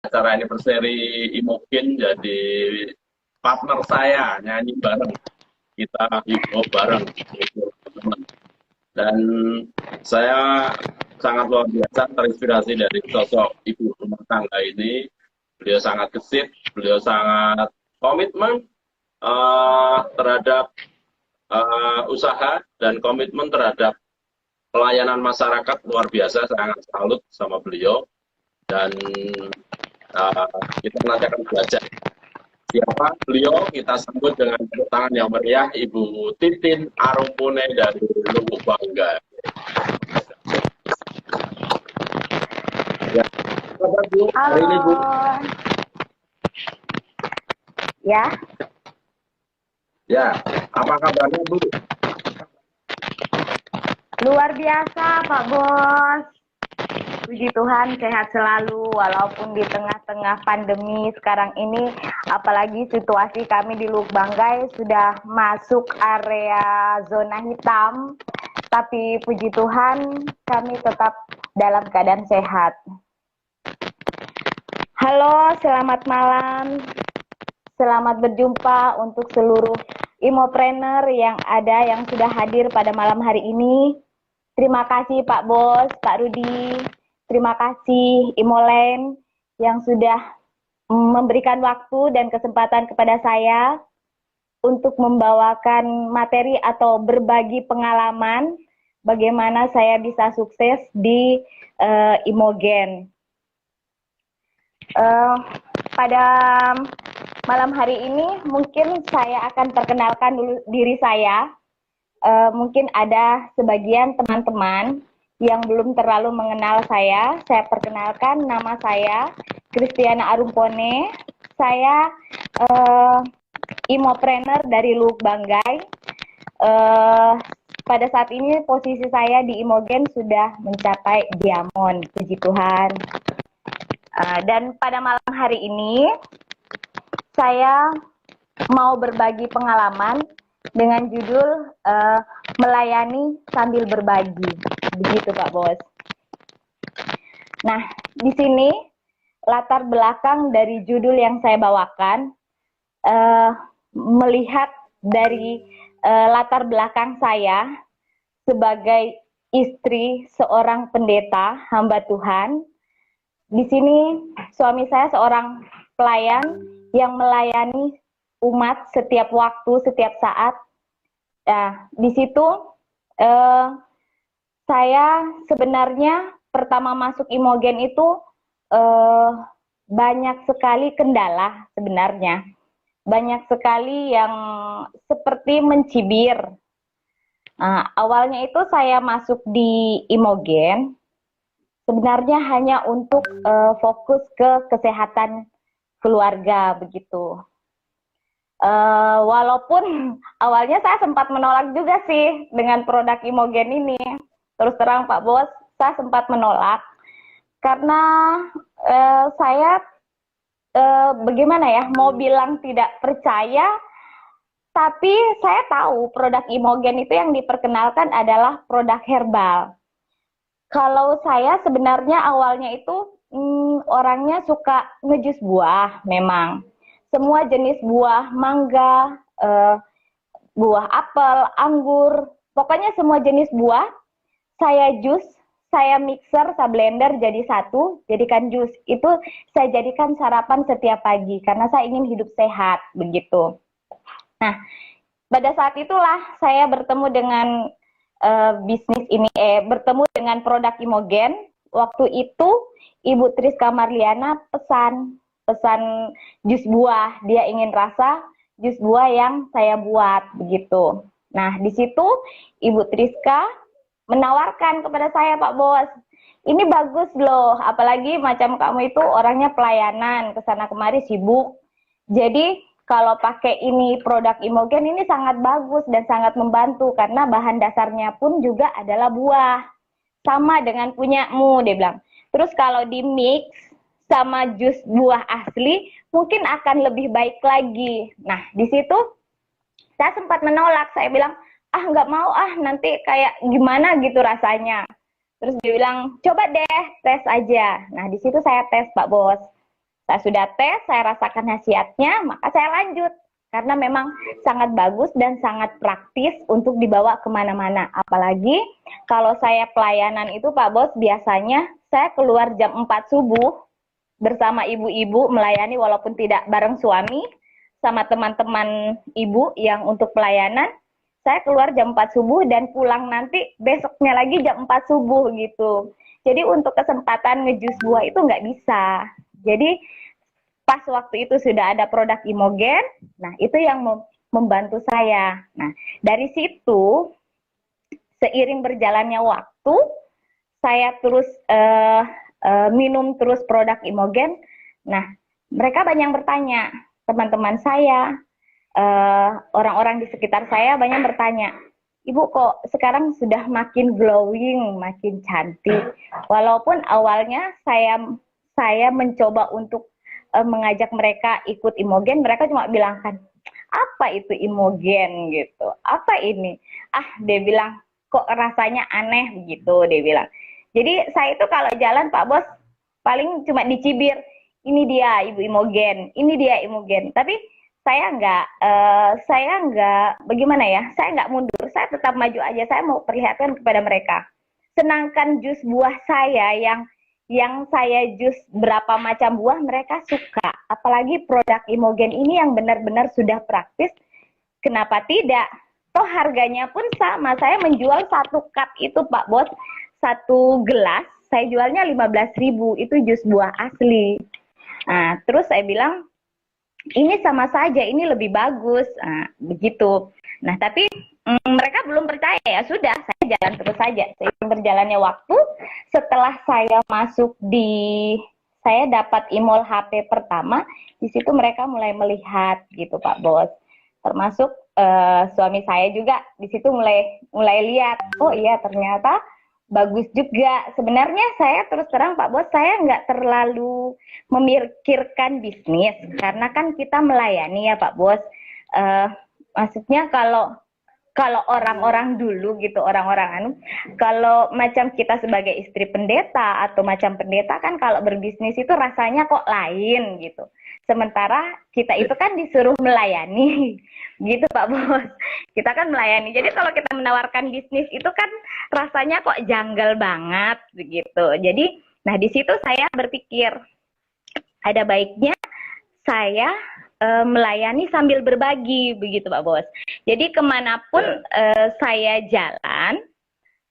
acara anniversary Imogen jadi partner saya nyanyi bareng, kita hip hop bareng gitu, teman-teman. Dan saya sangat luar biasa terinspirasi dari sosok ibu rumah tangga ini. Beliau sangat gesit, beliau sangat komitmen terhadap usaha dan komitmen terhadap pelayanan masyarakat luar biasa. Saya sangat salut sama beliau dan kita nanti akan belajar siapa beliau. Kita sambut dengan tepuk tangan yang meriah Ibu Titin Arumpune dari Lubuk Banggai. Ya, apa Bu? Hari ini Bu? Ya. Ya, apa kabarnya Bu? Luar biasa Pak Bos. Puji Tuhan sehat selalu walaupun di tengah-tengah pandemi sekarang ini, apalagi situasi kami di Lubuk Banggai sudah masuk area zona hitam, tapi puji Tuhan kami tetap dalam keadaan sehat. Halo, selamat malam. Selamat berjumpa untuk seluruh Imopreneur yang ada yang sudah hadir pada malam hari ini. Terima kasih Pak Bos, Pak Rudi. Terima kasih Imolen yang sudah memberikan waktu dan kesempatan kepada saya untuk membawakan materi atau berbagi pengalaman bagaimana saya bisa sukses di Imogen. Pada malam hari ini mungkin saya akan perkenalkan dulu diri saya. Mungkin ada sebagian teman-teman yang belum terlalu mengenal saya. Saya perkenalkan, nama saya Kristiana Arumpone. Saya Imopreneur dari Lubuk Banggai. Pada saat ini posisi saya di Imogen sudah mencapai diamond, puji Tuhan. Dan pada malam hari ini saya mau berbagi pengalaman dengan judul melayani sambil berbagi, begitu Pak Bos. Nah, di sini latar belakang dari judul yang saya bawakan, melihat dari latar belakang saya sebagai istri seorang pendeta hamba Tuhan. Di sini suami saya seorang pelayan yang melayani umat setiap waktu, setiap saat. Nah, di situ saya sebenarnya pertama masuk Imogen itu banyak sekali kendala sebenarnya. Banyak sekali yang seperti mencibir. Awalnya itu saya masuk di Imogen sebenarnya hanya untuk fokus ke kesehatan keluarga begitu. Walaupun awalnya saya sempat menolak juga sih dengan produk Imogen ini. Terus terang Pak Bos, saya sempat menolak karena saya bagaimana ya, mau bilang tidak percaya, tapi saya tahu produk Imogen itu yang diperkenalkan adalah produk herbal. Kalau saya sebenarnya awalnya itu orangnya suka ngejus buah memang. Semua jenis buah, mangga, buah apel, anggur, pokoknya semua jenis buah saya jus, saya mixer, saya blender jadi satu, jadikan jus. Itu saya jadikan sarapan setiap pagi karena saya ingin hidup sehat begitu. Nah, pada saat itulah saya bertemu dengan bisnis ini, bertemu dengan produk Imogen. Waktu itu Ibu Triska Marliana pesan jus buah. Dia ingin rasa jus buah yang saya buat begitu. Nah, di situ Ibu Triska menawarkan kepada saya, Pak Bos, ini bagus loh, apalagi macam kamu itu orangnya pelayanan, kesana kemari sibuk. Jadi kalau pakai ini produk Imogen ini sangat bagus dan sangat membantu karena bahan dasarnya pun juga adalah buah. Sama dengan punyamu, dia bilang. Terus kalau di mix sama jus buah asli mungkin akan lebih baik lagi. Nah, di situ saya sempat menolak. Saya bilang, nggak mau nanti kayak gimana gitu rasanya. Terus dia bilang, coba deh tes aja. Nah, di situ saya tes Pak Bos. Saya sudah tes, saya rasakan khasiatnya, maka saya lanjut. Karena memang sangat bagus dan sangat praktis untuk dibawa kemana-mana. Apalagi kalau saya pelayanan itu Pak Bos, biasanya saya keluar jam 4 subuh bersama ibu-ibu melayani walaupun tidak bareng suami, sama teman-teman ibu yang untuk pelayanan. Saya keluar jam 4 subuh dan pulang nanti besoknya lagi jam 4 subuh gitu. Jadi untuk kesempatan ngejus buah itu nggak bisa. Jadi pas waktu itu sudah ada produk Imogen, nah itu yang membantu saya. Nah dari situ seiring berjalannya waktu, saya terus minum terus produk Imogen. Nah mereka banyak bertanya, teman-teman saya, orang-orang di sekitar saya banyak bertanya, Ibu kok sekarang sudah makin glowing, makin cantik. Walaupun awalnya saya mencoba untuk mengajak mereka ikut Imogen, mereka cuma bilang kan, apa itu Imogen gitu? Apa ini? Dia bilang kok rasanya aneh begitu, dia bilang. Jadi saya itu kalau jalan Pak Bos paling cuma dicibir, ini dia Ibu Imogen, ini dia Imogen. Tapi saya nggak bagaimana ya, saya nggak mundur, saya tetap maju aja, saya mau perlihatkan kepada mereka. Sedangkan jus buah saya yang saya jus berapa macam buah mereka suka, apalagi produk Imogen ini yang benar-benar sudah praktis, kenapa tidak? Toh harganya pun sama, saya menjual satu cup itu Pak Bos, satu gelas, saya jualnya 15.000, itu jus buah asli. Nah, terus saya bilang, ini sama saja, ini lebih bagus, begitu. Nah, tapi mereka belum percaya, ya sudah, saya jalan terus saja. Seiring berjalannya waktu, setelah saya saya dapat Imol HP pertama, di situ mereka mulai melihat gitu Pak Bos. Termasuk suami saya juga di situ mulai lihat, oh iya ternyata bagus juga. Sebenarnya saya terus terang Pak Bos, saya nggak terlalu memikirkan bisnis karena kan kita melayani ya Pak Bos. Maksudnya kalau orang-orang dulu gitu, orang-orang kalau macam kita sebagai istri pendeta atau macam pendeta kan kalau berbisnis itu rasanya kok lain gitu. Sementara kita itu kan disuruh melayani, gitu Pak Bos. Kita kan melayani. Jadi kalau kita menawarkan bisnis itu kan rasanya kok janggal banget, begitu. Jadi, nah di situ saya berpikir ada baiknya saya melayani sambil berbagi, begitu Pak Bos. Jadi kemanapun saya jalan,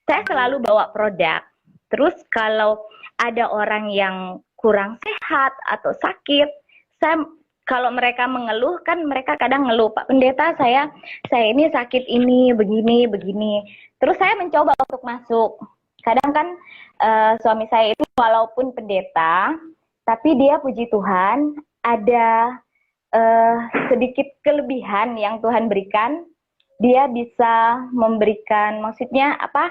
saya selalu bawa produk. Terus kalau ada orang yang kurang sehat atau sakit, kalau mereka mengeluh kan mereka kadang ngeluh, Pak Pendeta saya ini sakit ini begini. Terus saya mencoba untuk masuk. Kadang kan suami saya itu walaupun pendeta, tapi dia puji Tuhan ada sedikit kelebihan yang Tuhan berikan. Dia bisa memberikan, maksudnya apa,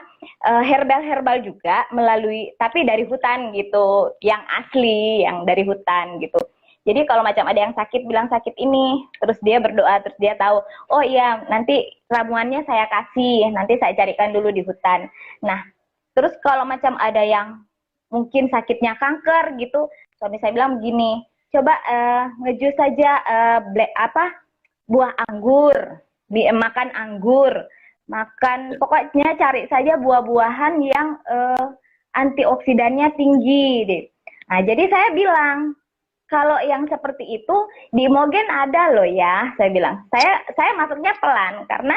herbal juga melalui, tapi dari hutan gitu, yang asli, yang dari hutan gitu. Jadi kalau macam ada yang sakit, bilang sakit ini, terus dia berdoa, terus dia tahu, oh iya nanti ramuannya saya kasih, nanti saya carikan dulu di hutan. Nah, terus kalau macam ada yang mungkin sakitnya kanker gitu, suami saya bilang begini, coba ngejus saja buah anggur, makan anggur, makan, pokoknya cari saja buah-buahan yang antioksidannya tinggi deh. Nah, jadi saya bilang, kalau yang seperti itu di Imogen ada loh ya, saya bilang. Saya masuknya pelan karena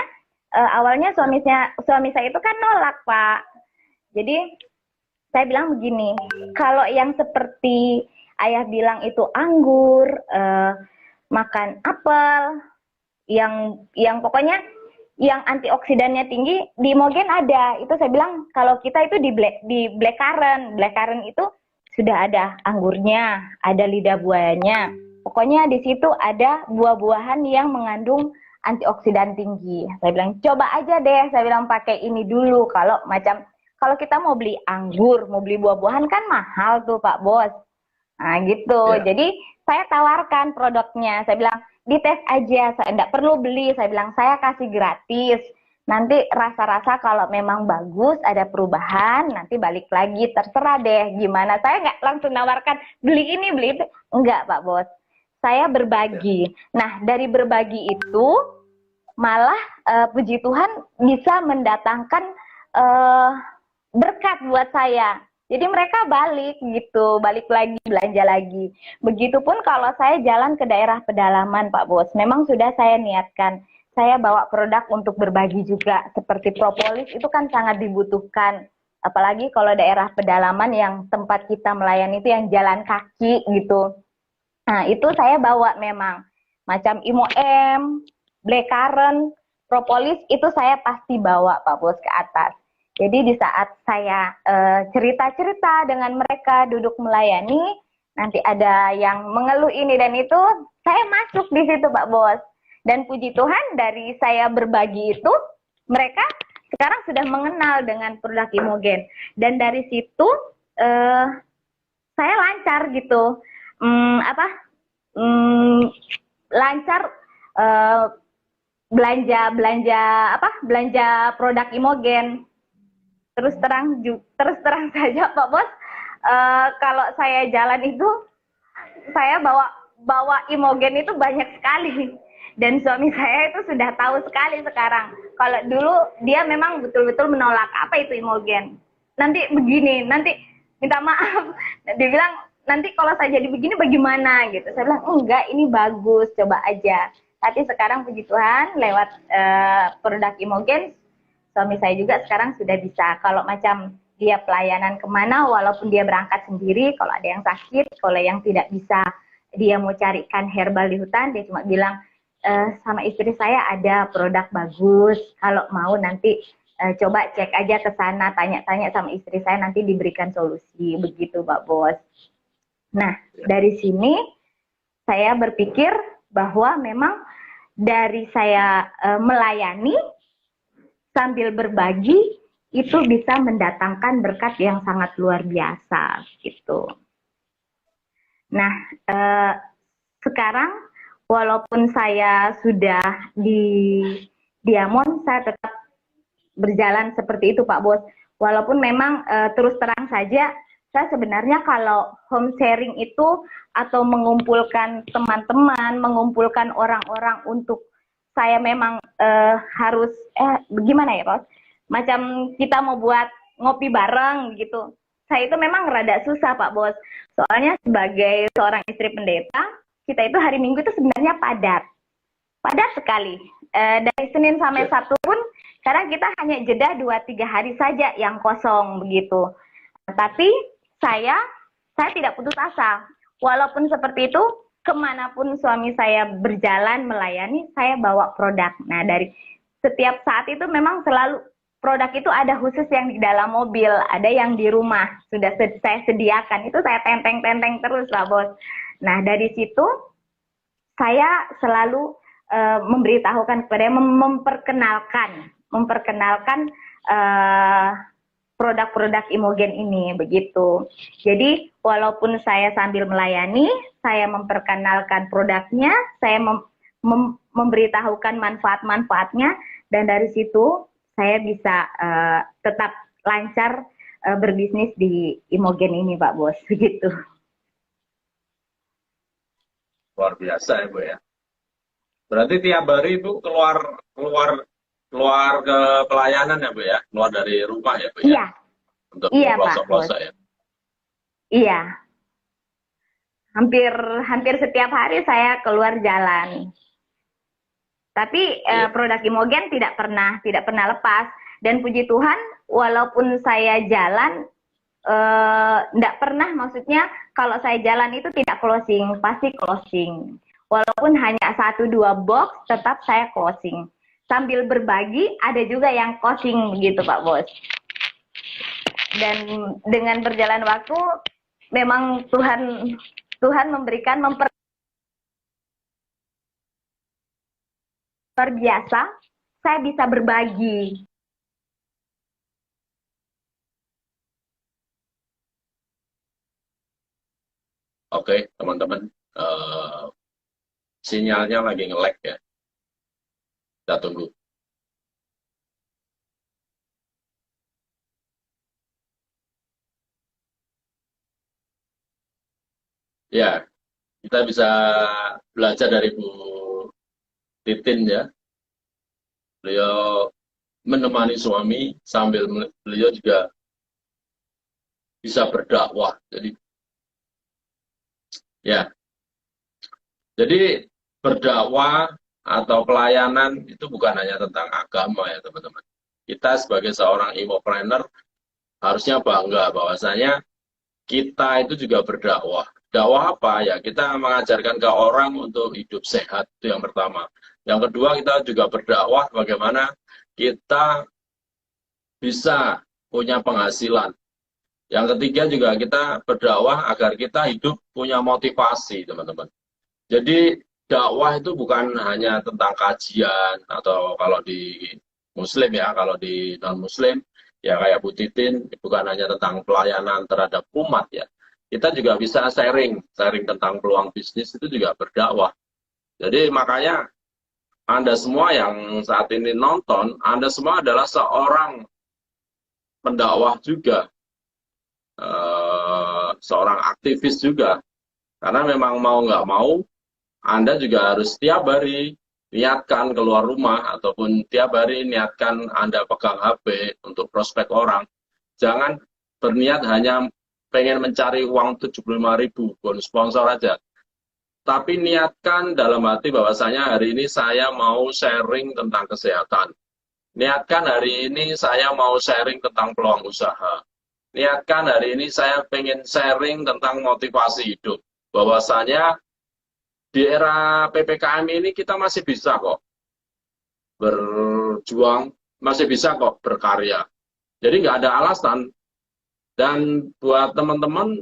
awalnya suami saya itu kan nolak, Pak. Jadi saya bilang begini, kalau yang seperti ayah bilang itu anggur, makan apel, yang pokoknya yang antioksidannya tinggi di Imogen ada. Itu saya bilang kalau kita itu di blackcurrant itu sudah ada anggurnya, ada lidah buayanya. Pokoknya di situ ada buah-buahan yang mengandung antioksidan tinggi. Saya bilang coba aja deh, saya bilang pakai ini dulu. Kalau kita mau beli anggur, mau beli buah-buahan kan mahal tuh Pak Bos. Nah gitu. Yeah. Jadi saya tawarkan produknya. Saya bilang dites aja, saya enggak perlu beli. Saya bilang saya kasih gratis. Nanti rasa-rasa kalau memang bagus, ada perubahan, nanti balik lagi, terserah deh gimana. Saya nggak langsung nawarkan beli ini, beli itu. Enggak, Pak Bos. Saya berbagi. Nah, dari berbagi itu, malah puji Tuhan bisa mendatangkan uh, berkat buat saya. Jadi mereka balik gitu, balik lagi, belanja lagi. Begitupun kalau saya jalan ke daerah pedalaman, Pak Bos. Memang sudah saya niatkan, saya bawa produk untuk berbagi juga. Seperti propolis itu kan sangat dibutuhkan. Apalagi kalau daerah pedalaman yang tempat kita melayani itu yang jalan kaki gitu. Nah, itu saya bawa memang. Macam IMO-M, blackcurrant, propolis itu saya pasti bawa Pak Bos ke atas. Jadi di saat saya cerita-cerita dengan mereka duduk melayani, nanti ada yang mengeluh ini dan itu, saya masuk di situ Pak Bos. Dan puji Tuhan dari saya berbagi itu, mereka sekarang sudah mengenal dengan produk Imogen. Dan dari situ saya lancar gitu. Apa lancar belanja belanja produk Imogen. Terus terang saja Pak Bos, kalau saya jalan itu saya bawa Imogen itu banyak sekali, dan suami saya itu sudah tahu sekali sekarang. Kalau dulu dia memang betul-betul menolak, apa itu Imogen, nanti begini, nanti minta maaf, dia bilang nanti kalau saya jadi begini bagaimana gitu. Saya bilang enggak, ini bagus, coba aja. Tapi sekarang puji Tuhan lewat produk Imogen, suami saya juga sekarang sudah bisa. Kalau macam dia pelayanan kemana, walaupun dia berangkat sendiri, kalau ada yang sakit, kalau yang tidak bisa, dia mau carikan herbal di hutan, dia cuma bilang, sama istri saya ada produk bagus, kalau mau nanti coba cek aja ke sana, tanya-tanya sama istri saya, nanti diberikan solusi, begitu Pak Bos. Nah, dari sini saya berpikir bahwa memang dari saya melayani sambil berbagi itu bisa mendatangkan berkat yang sangat luar biasa gitu. Nah, sekarang walaupun saya sudah di Diamond, saya tetap berjalan seperti itu Pak Bos. Walaupun memang terus terang saja, saya sebenarnya kalau home sharing itu atau mengumpulkan teman-teman, mengumpulkan orang-orang untuk saya memang harus gimana ya Bos? Macam kita mau buat ngopi bareng gitu. Saya itu memang rada susah Pak Bos. Soalnya sebagai seorang istri pendeta, kita itu hari Minggu itu sebenarnya padat. Padat sekali. Dari Senin sampai Sabtu pun kadang kita hanya jeda 2-3 hari saja yang kosong begitu. Tapi saya tidak putus asa. Walaupun seperti itu, kemanapun suami saya berjalan melayani, saya bawa produk. Nah, dari setiap saat itu memang selalu produk itu ada khusus yang di dalam mobil, ada yang di rumah, sudah saya sediakan. Itu saya tenteng-tenteng terus Pak Bos. Nah, dari situ saya selalu memberitahukan kepada memperkenalkan produk-produk Imogen ini begitu. Jadi walaupun saya sambil melayani, saya memperkenalkan produknya, saya memberitahukan manfaat-manfaatnya, dan dari situ saya bisa tetap lancar berbisnis di Imogen ini Pak Bos begitu. Luar biasa ya Bu ya. Berarti tiap hari Ibu keluar ke pelayanan ya Bu ya, keluar dari rumah ya Bu ya. Iya. Untuk iya pelosok-pelosok ya. Iya. Hampir setiap hari saya keluar jalan. Tapi produk Imogen tidak pernah lepas, dan puji Tuhan walaupun saya jalan tidak pernah, maksudnya kalau saya jalan itu tidak closing, pasti closing. Walaupun hanya 1-2 box, tetap saya closing. Sambil berbagi, ada juga yang closing begitu Pak Bos. Dan dengan berjalan waktu, memang Tuhan memberikan luar biasa, saya bisa berbagi. Oke, teman-teman. Sinyalnya lagi nge-lag ya. Kita tunggu. Ya, kita bisa belajar dari Bu Titin ya. Beliau menemani suami sambil beliau juga bisa berdakwah. Jadi ya, jadi berdakwah atau pelayanan itu bukan hanya tentang agama ya teman-teman. Kita sebagai seorang imopreneur harusnya bangga bahwasanya kita itu juga berdakwah. Dakwah apa ya? Kita mengajarkan ke orang untuk hidup sehat, itu yang pertama. Yang kedua, kita juga berdakwah bagaimana kita bisa punya penghasilan. Yang ketiga juga kita berdakwah agar kita hidup punya motivasi, teman-teman. Jadi dakwah itu bukan hanya tentang kajian atau kalau di Muslim ya, kalau di non-Muslim ya kayak Bu Titin bukan hanya tentang pelayanan terhadap umat ya. Kita juga bisa sharing tentang peluang bisnis itu juga berdakwah. Jadi makanya Anda semua yang saat ini nonton, Anda semua adalah seorang pendakwah juga, seorang aktivis juga. Karena memang mau nggak mau, Anda juga harus tiap hari niatkan keluar rumah, ataupun tiap hari niatkan Anda pegang HP untuk prospek orang. Jangan berniat hanya pengen mencari uang 75.000 bonus sponsor aja. Tapi niatkan dalam hati bahwasanya hari ini saya mau sharing tentang kesehatan. Niatkan hari ini saya mau sharing tentang peluang usaha. Niatkan hari ini saya pengen sharing tentang motivasi hidup. Bahwasanya di era PPKM ini kita masih bisa kok berjuang, masih bisa kok berkarya. Jadi nggak ada alasan. Dan buat teman-teman,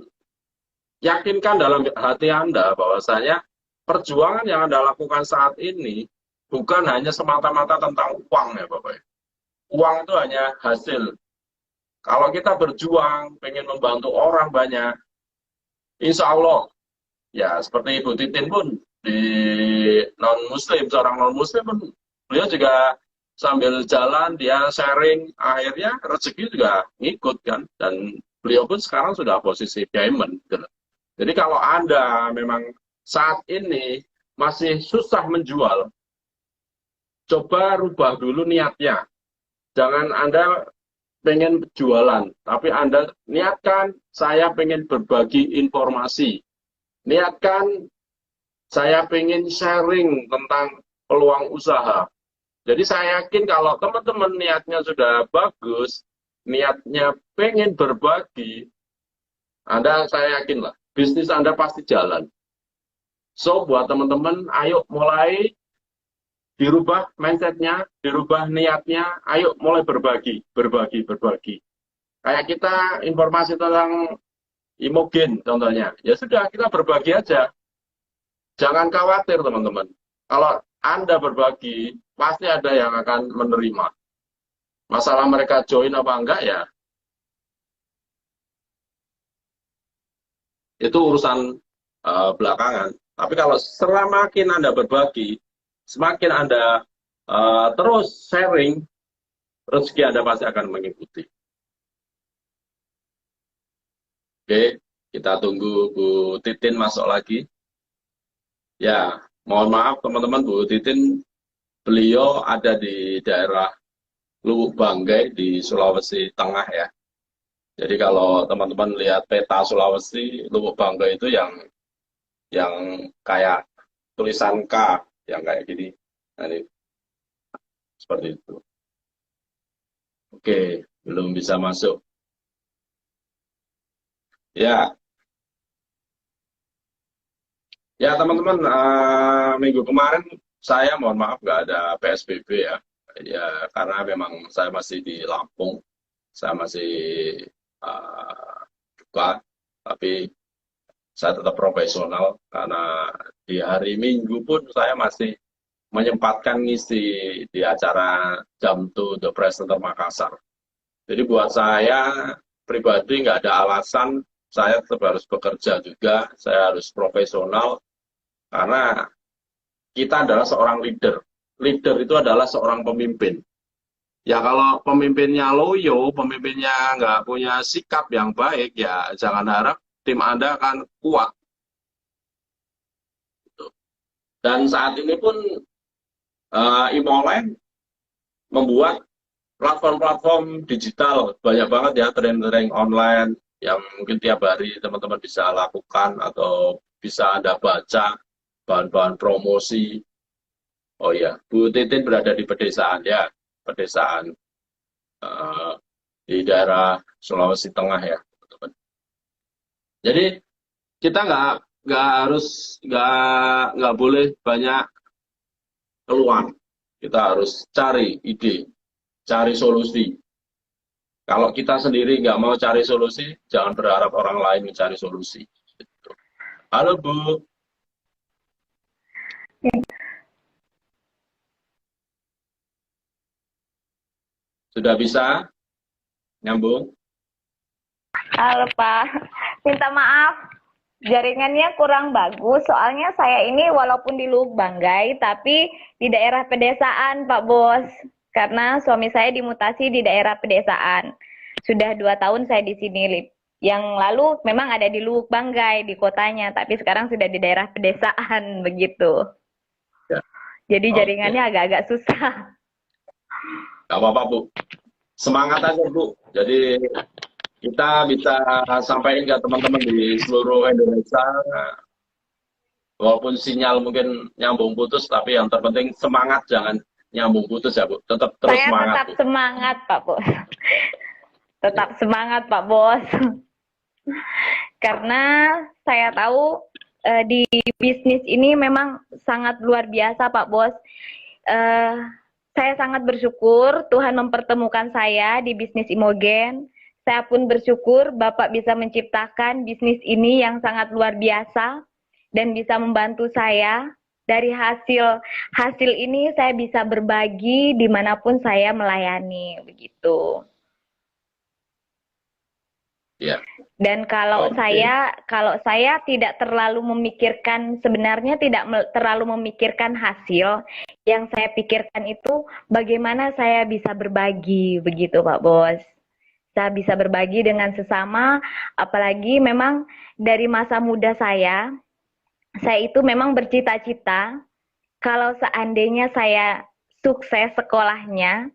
yakinkan dalam hati Anda bahwasanya perjuangan yang Anda lakukan saat ini bukan hanya semata-mata tentang uang ya Bapak. Uang itu hanya hasil. Kalau kita berjuang, pengen membantu orang banyak, insya Allah, ya seperti Ibu Titin pun, di non-muslim, seorang non-muslim pun, beliau juga sambil jalan, dia sharing, akhirnya rezeki juga ngikut kan, dan beliau pun sekarang sudah posisi diamond. Gitu. Jadi kalau Anda memang saat ini masih susah menjual, coba rubah dulu niatnya. Jangan Anda pengen jualan, tapi Anda niatkan saya pengen berbagi informasi. Niatkan saya pengen sharing tentang peluang usaha. Jadi saya yakin kalau teman-teman niatnya sudah bagus, niatnya pengen berbagi, saya yakin lah, bisnis Anda pasti jalan. So, buat teman-teman, ayo mulai dirubah mindset-nya, dirubah niatnya, ayo mulai berbagi, berbagi, berbagi. Kayak kita informasi tentang Imogen contohnya, ya sudah kita berbagi aja. Jangan khawatir teman-teman. Kalau Anda berbagi, pasti ada yang akan menerima. Masalah mereka join apa enggak ya, itu urusan belakangan. Tapi kalau semakin Anda berbagi, semakin Anda terus sharing, rezeki Anda pasti akan mengikuti. Oke, kita tunggu Bu Titin masuk lagi. Ya, mohon maaf teman-teman, Bu Titin, beliau ada di daerah Lubuk Banggai di Sulawesi Tengah ya. Jadi kalau teman-teman lihat peta Sulawesi, Lubuk Banggai itu yang kayak tulisan K, yang kayak gini. Nah, ini seperti itu. Oke, belum bisa masuk. Ya, ya teman-teman, minggu kemarin saya mohon maaf nggak ada PSBB ya. Ya, karena memang saya masih di Lampung, saya masih buka, tapi saya tetap profesional karena di hari Minggu pun saya masih menyempatkan ngisi di acara Jam to the Presenter Makassar. Jadi buat saya pribadi nggak ada alasan saya tetap harus bekerja juga, saya harus profesional karena kita adalah seorang leader. Leader itu adalah seorang pemimpin. Ya kalau pemimpinnya loyo, pemimpinnya nggak punya sikap yang baik, ya jangan harap tim Anda akan kuat. Dan saat ini pun Imolen membuat platform-platform digital, banyak banget ya training online yang mungkin tiap hari teman-teman bisa lakukan atau bisa Anda baca bahan-bahan promosi. Oh ya, Bu Titin berada di pedesaan ya, pedesaan eh, di daerah Sulawesi Tengah ya, teman-teman. Jadi kita nggak harus nggak boleh banyak keluar, kita harus cari ide, cari solusi. Kalau kita sendiri nggak mau cari solusi, jangan berharap orang lain mencari solusi. Halo Bu, sudah bisa nyambung? Halo Pak, minta maaf jaringannya kurang bagus. Soalnya saya ini walaupun di Lubuk Banggai, tapi di daerah pedesaan Pak Bos. Karena suami saya dimutasi di daerah pedesaan. Sudah 2 tahun saya di sini, Lip. Yang lalu memang ada di Lubuk Banggai, di kotanya, tapi sekarang sudah di daerah pedesaan, begitu. Ya. Jadi Oke. jaringannya agak-agak susah. Gak apa-apa Bu, semangat aja Bu. Jadi kita bisa sampaikan ke teman-teman di seluruh Indonesia, walaupun sinyal mungkin nyambung putus, tapi yang terpenting semangat, jangan nyambung putus ya Bu. Tetap terus Saya semangat tetap Bu. semangat Pak Bos. Tetap semangat Pak Bos. Karena saya tahu di bisnis ini memang sangat luar biasa Pak Bos. Saya sangat bersyukur Tuhan mempertemukan saya di bisnis Imogen. Saya pun bersyukur Bapak bisa menciptakan bisnis ini yang sangat luar biasa dan bisa membantu saya. Dari hasil ini saya bisa berbagi dimanapun saya melayani, begitu. Ya. Dan kalau Oke. saya tidak terlalu memikirkan, sebenarnya tidak terlalu memikirkan hasil. Yang saya pikirkan itu bagaimana saya bisa berbagi, begitu Pak Bos. Saya bisa berbagi dengan sesama, apalagi memang dari masa muda saya itu memang bercita-cita kalau seandainya saya sukses sekolahnya,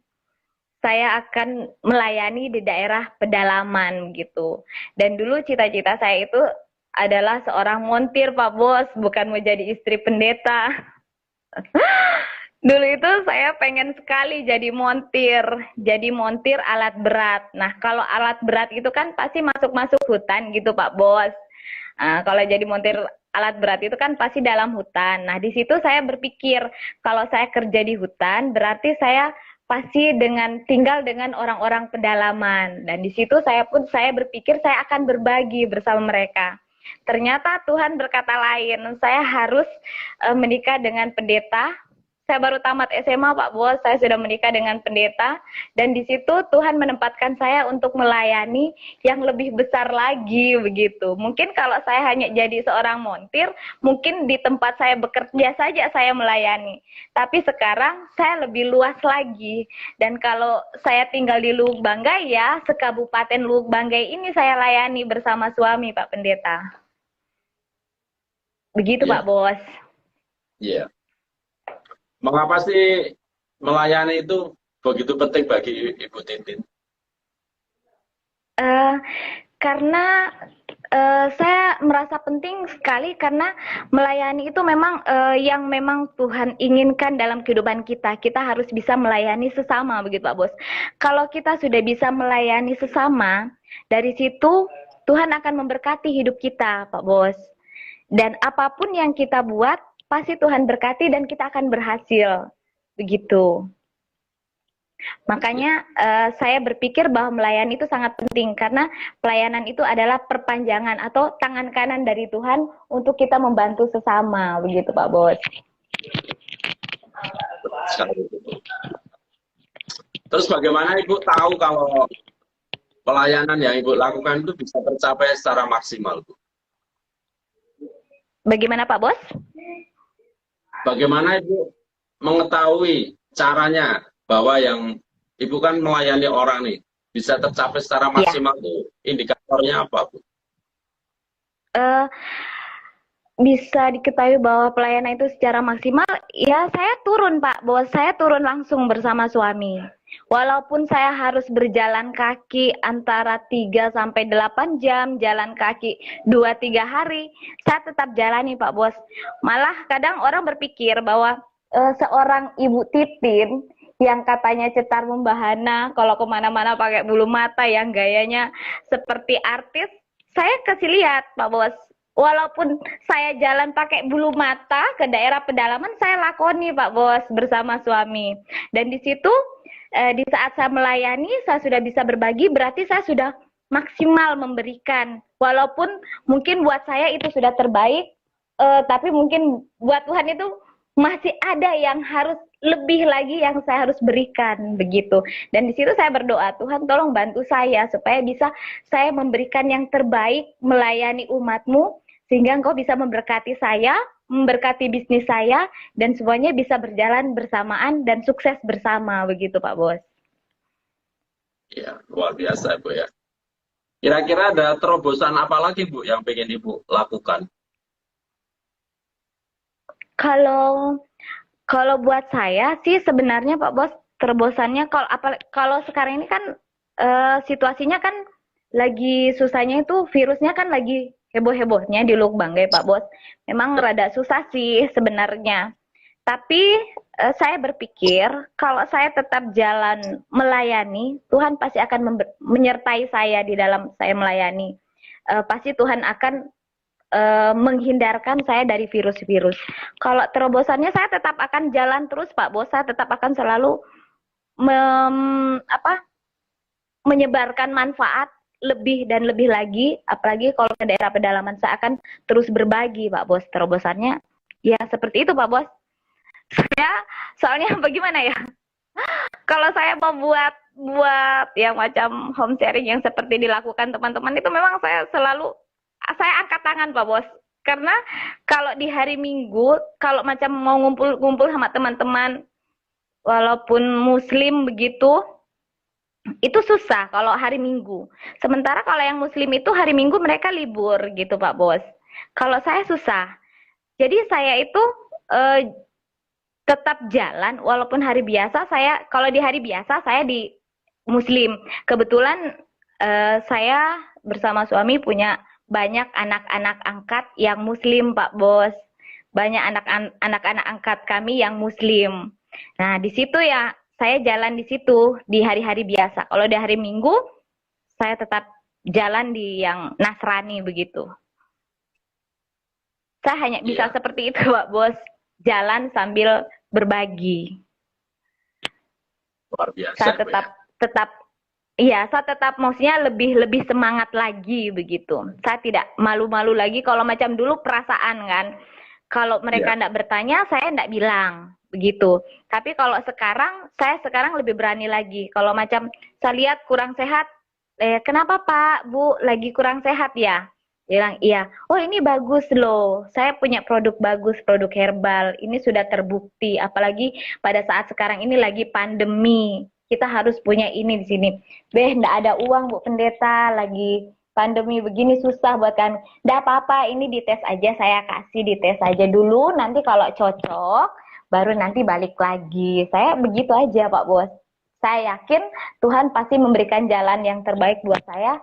saya akan melayani di daerah pedalaman gitu. Dan dulu cita-cita saya itu adalah seorang montir Pak Bos, bukan mau jadi istri pendeta. Dulu itu saya pengen sekali jadi montir alat berat. Nah, kalau alat berat itu kan pasti masuk-masuk hutan gitu Pak Bos. Nah, kalau jadi montir alat berat itu kan pasti dalam hutan. Nah, di situ saya berpikir kalau saya kerja di hutan berarti saya pasti tinggal dengan orang-orang pedalaman. Dan di situ saya berpikir saya akan berbagi bersama mereka. Ternyata Tuhan berkata lain, saya harus menikah dengan pendeta. Saya baru tamat SMA Pak Bos, saya sudah menikah dengan pendeta, dan di situ Tuhan menempatkan saya untuk melayani yang lebih besar lagi begitu. Mungkin kalau saya hanya jadi seorang montir, mungkin di tempat saya bekerja saja saya melayani. Tapi sekarang saya lebih luas lagi, dan kalau saya tinggal di Lubuk Banggai ya, sekabupaten Lubuk Banggai ini saya layani bersama suami Pak Pendeta. Begitu Pak Bos. Iya. Mengapa sih melayani itu begitu penting bagi Ibu Titin? Karena saya merasa penting sekali karena melayani itu memang yang memang Tuhan inginkan dalam kehidupan kita. Kita harus bisa melayani sesama, begitu Pak Bos. Kalau kita sudah bisa melayani sesama, dari situ Tuhan akan memberkati hidup kita, Pak Bos. Dan apapun yang kita buat, pasti Tuhan berkati dan kita akan berhasil. Begitu. Makanya saya berpikir bahwa melayani itu sangat penting karena pelayanan itu adalah perpanjangan atau tangan kanan dari Tuhan untuk kita membantu sesama, begitu Pak Bos. Terus bagaimana Ibu tahu kalau pelayanan yang Ibu lakukan itu bisa tercapai secara maksimal, Bu? Bagaimana Pak Bos? Bagaimana Ibu mengetahui caranya bahwa yang Ibu kan melayani orang nih bisa tercapai secara maksimal itu indikatornya apa Bu? bisa diketahui bahwa pelayanan itu secara maksimal, ya saya turun Pak, bahwa saya turun langsung bersama suami. Walaupun saya harus berjalan kaki antara 3 sampai 8 jam, jalan kaki 2-3 hari, saya tetap jalani Pak Bos. Malah kadang orang berpikir bahwa seorang ibu Titin yang katanya cetar membahana, kalau kemana-mana pakai bulu mata yang gayanya seperti artis, saya kasih lihat Pak Bos. Walaupun saya jalan pakai bulu mata ke daerah pedalaman, saya lakoni Pak Bos bersama suami. Dan di situ di saat saya melayani, saya sudah bisa berbagi, berarti saya sudah maksimal memberikan. Walaupun mungkin buat saya itu sudah terbaik, tapi mungkin buat Tuhan itu masih ada yang harus lebih lagi yang saya harus berikan begitu. Dan di situ saya berdoa, Tuhan tolong bantu saya supaya bisa saya memberikan yang terbaik melayani umat-Mu, sehingga Engkau bisa memberkati saya, memberkati bisnis saya, dan semuanya bisa berjalan bersamaan dan sukses bersama begitu Pak Bos. Ya, luar biasa Bu ya. Kira-kira ada terobosan apa lagi Bu yang pengen Ibu lakukan? Kalau buat saya sih sebenarnya Pak Bos, terobosannya kalau sekarang ini kan situasinya kan lagi susahnya, itu virusnya kan lagi heboh-hebohnya di Lukbanggai Pak Bos. Memang rada susah sih sebenarnya. Tapi saya berpikir kalau saya tetap jalan melayani, Tuhan pasti akan menyertai saya di dalam saya melayani. Pasti Tuhan akan menghindarkan saya dari virus-virus. Kalau terobosannya, saya tetap akan jalan terus Pak Bos. Saya tetap akan selalu menyebarkan manfaat lebih dan lebih lagi, apalagi kalau ke daerah pedalaman, saya akan terus berbagi Pak Bos. Terobosannya ya seperti itu Pak Bos. Saya soalnya bagaimana ya? Kalau saya mau buat yang macam home sharing yang seperti dilakukan teman-teman itu, memang saya angkat tangan Pak Bos. Karena kalau di hari Minggu, kalau macam mau ngumpul-ngumpul sama teman-teman, walaupun Muslim begitu, itu susah kalau hari Minggu. Sementara kalau yang Muslim itu hari Minggu mereka libur gitu Pak Bos. Kalau saya susah. Jadi saya itu tetap jalan walaupun hari biasa. Kalau di hari biasa saya di Muslim. Kebetulan saya bersama suami punya banyak anak-anak angkat yang Muslim Pak Bos. Banyak anak-anak angkat kami yang Muslim. Nah di situ ya saya jalan di situ di hari-hari biasa. Kalau di hari Minggu saya tetap jalan di yang Nasrani begitu. Saya hanya bisa seperti itu Pak Bos. Jalan sambil berbagi. Luar biasa. Saya tetap maksudnya lebih semangat lagi begitu. Saya tidak malu-malu lagi kalau macam dulu perasaan kan. Kalau mereka tidak bertanya, saya tidak bilang begitu. Tapi kalau saya sekarang lebih berani lagi. Kalau macam saya lihat kurang sehat, kenapa Pak, Bu, lagi kurang sehat ya? Bilang iya. Oh ini bagus loh. Saya punya produk bagus, produk herbal. Ini sudah terbukti. Apalagi pada saat sekarang ini lagi pandemi. Kita harus punya ini di sini. Nggak ada uang Bu Pendeta, lagi pandemi begini susah buat kami. Nggak apa-apa, ini dites aja, saya kasih dites aja dulu. Nanti kalau cocok, baru nanti balik lagi. Saya begitu aja Pak Bos. Saya yakin Tuhan pasti memberikan jalan yang terbaik buat saya,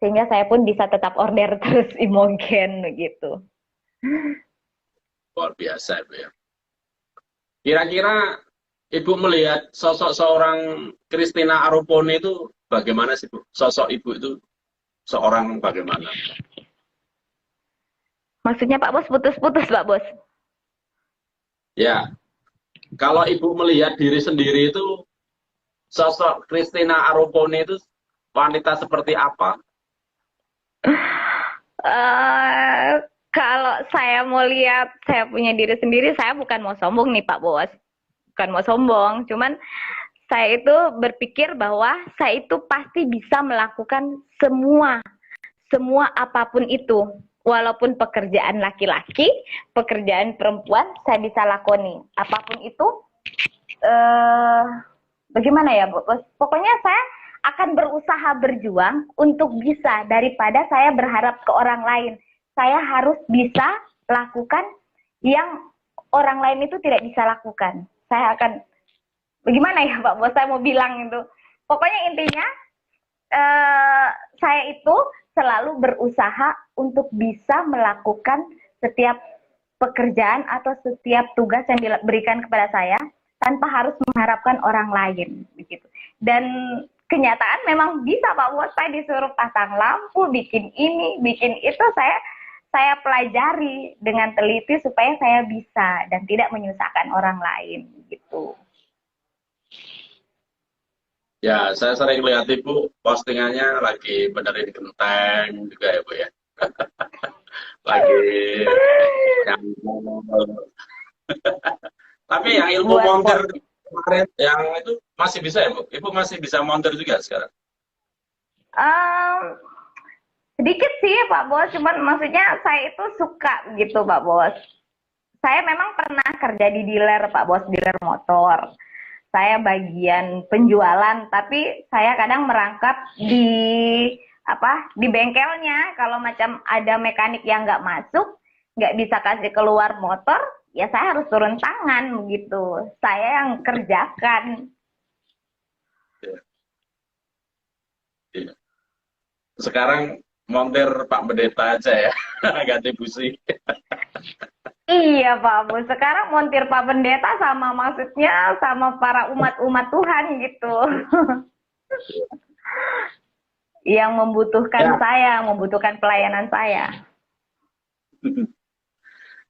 sehingga saya pun bisa tetap order terus Imogen begitu. Luar biasa Ibu ya. Kira-kira Ibu melihat sosok seorang Christina Aropone itu bagaimana sih Bu? Sosok Ibu itu seorang bagaimana? Maksudnya Pak Bos putus-putus Pak Bos? Ya, kalau Ibu melihat diri sendiri itu sosok Christina Aropone itu wanita seperti apa? Kalau saya mau lihat saya punya diri sendiri, saya bukan mau sombong nih Pak Bos. Bukan mau sombong, cuman saya itu berpikir bahwa saya itu pasti bisa melakukan semua apapun itu. Walaupun pekerjaan laki-laki, pekerjaan perempuan, saya bisa lakoni. Apapun itu, bagaimana ya Bu? Pokoknya saya akan berusaha berjuang untuk bisa, daripada saya berharap ke orang lain. Saya harus bisa lakukan yang orang lain itu tidak bisa lakukan. Saya akan, bagaimana ya Pak Bos, saya mau bilang itu. Pokoknya intinya, saya itu selalu berusaha untuk bisa melakukan setiap pekerjaan atau setiap tugas yang diberikan kepada saya tanpa harus mengharapkan orang lain begitu. Dan kenyataan memang bisa Pak Bos, saya disuruh pasang lampu, bikin ini, bikin itu, saya pelajari dengan teliti supaya saya bisa dan tidak menyusahkan orang lain gitu. Ya, saya sering lihat Ibu postingannya lagi benerin genteng juga ya Bu ya. Lagi yang tapi yang ilmu Buat montir kemarin yang itu masih bisa ya Bu? Ibu masih bisa montir juga sekarang? um, sedikit sih Pak Bos, cuman maksudnya saya itu suka gitu Pak Bos. Saya memang pernah kerja di dealer Pak Bos, dealer motor. Saya bagian penjualan, tapi saya kadang merangkap di bengkelnya. Kalau macam ada mekanik yang nggak masuk, nggak bisa kasih keluar motor, ya saya harus turun tangan begitu. Saya yang kerjakan. Iya. Iya. Sekarang montir Pak Pendeta aja ya, ganti busi. Iya Pak Bu, sekarang montir Pak Pendeta sama maksudnya sama para umat-umat Tuhan gitu. Yang membutuhkan Ya, saya, membutuhkan pelayanan saya.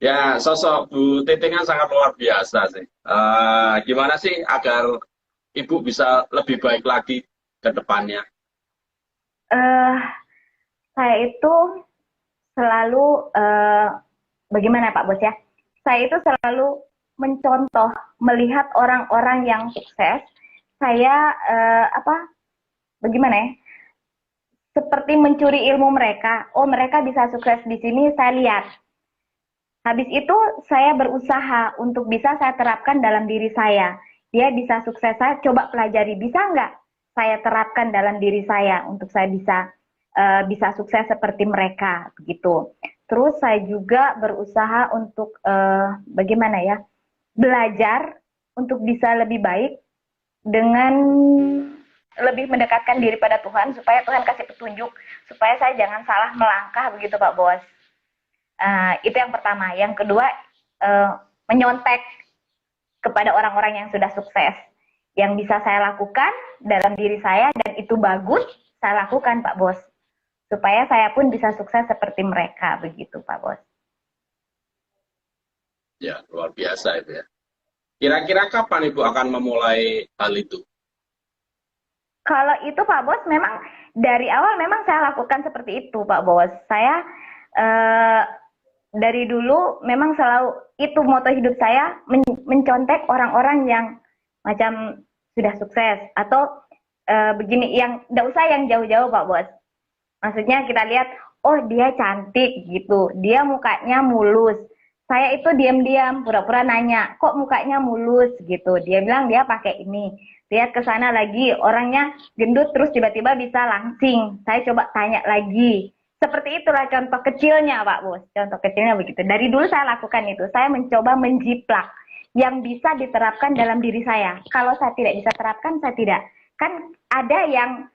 ya sosok Bu Titingan sangat luar biasa sih. Gimana sih agar Ibu bisa lebih baik lagi ke depannya? eh saya itu selalu bagaimana Pak Bos ya? Saya itu selalu mencontoh, melihat orang-orang yang sukses. Saya bagaimana ya? Seperti mencuri ilmu mereka. Oh, mereka bisa sukses di sini, saya lihat. Habis itu saya berusaha untuk bisa saya terapkan dalam diri saya. Dia bisa sukses, saya coba pelajari. Bisa nggak saya terapkan dalam diri saya untuk saya bisa sukses seperti mereka begitu. Terus saya juga berusaha untuk bagaimana ya, belajar untuk bisa lebih baik dengan lebih mendekatkan diri pada Tuhan supaya Tuhan kasih petunjuk supaya saya jangan salah melangkah begitu Pak Bos. Itu yang pertama. Yang kedua, menyontek kepada orang-orang yang sudah sukses. Yang bisa saya lakukan dalam diri saya dan itu bagus, saya lakukan Pak Bos. Supaya saya pun bisa sukses seperti mereka, begitu Pak Bos. Ya, luar biasa itu ya. Kira-kira kapan Ibu akan memulai hal itu? Kalau itu Pak Bos memang dari awal memang saya lakukan seperti itu Pak Bos. Saya eh, dari dulu memang selalu itu moto hidup saya, mencontek orang-orang yang macam sudah sukses atau begini, yang nggak usah yang jauh-jauh Pak Bos. Maksudnya kita lihat, oh dia cantik gitu, dia mukanya mulus. Saya itu diam-diam, pura-pura nanya, kok mukanya mulus gitu. Dia bilang dia pakai ini. Lihat ke sana lagi, orangnya gendut terus tiba-tiba bisa langsing. Saya coba tanya lagi. Seperti itulah contoh kecilnya Pak Bos. Contoh kecilnya begitu. Dari dulu saya lakukan itu. Saya mencoba menjiplak yang bisa diterapkan dalam diri saya. Kalau saya tidak bisa terapkan, saya tidak. Kan ada yang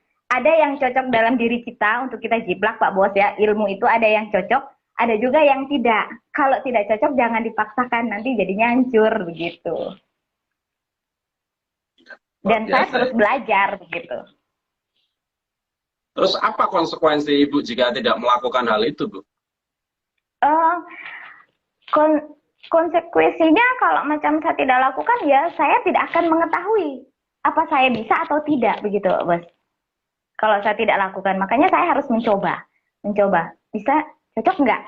cocok dalam diri kita untuk kita jiplak Pak Bos ya. Ilmu itu ada yang cocok, ada juga yang tidak. Kalau tidak cocok jangan dipaksakan, nanti jadinya hancur begitu. Luar Dan saya biasa terus ya. belajar begitu. Terus apa konsekuensi Ibu jika tidak melakukan hal itu, Bu? Eh, kon- Konsekuensinya kalau macam saya tidak lakukan ya saya tidak akan mengetahui apa saya bisa atau tidak begitu, Bos. Kalau saya tidak lakukan, makanya saya harus mencoba. Bisa cocok nggak?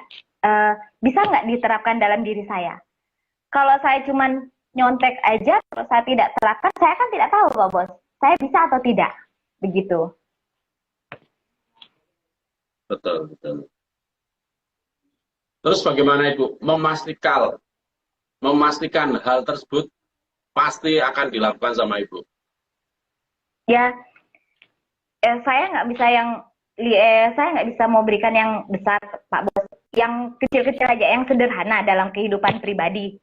Bisa nggak diterapkan dalam diri saya? Kalau saya cuman nyontek aja, kalau saya tidak terapkan, saya kan tidak tahu, Pak Bos. Saya bisa atau tidak, begitu. Betul, betul. Terus bagaimana Ibu memastikan hal tersebut pasti akan dilakukan sama Ibu? Ya, saya nggak bisa mau berikan yang besar, Pak Bos. yang kecil-kecil aja, yang sederhana dalam kehidupan pribadi.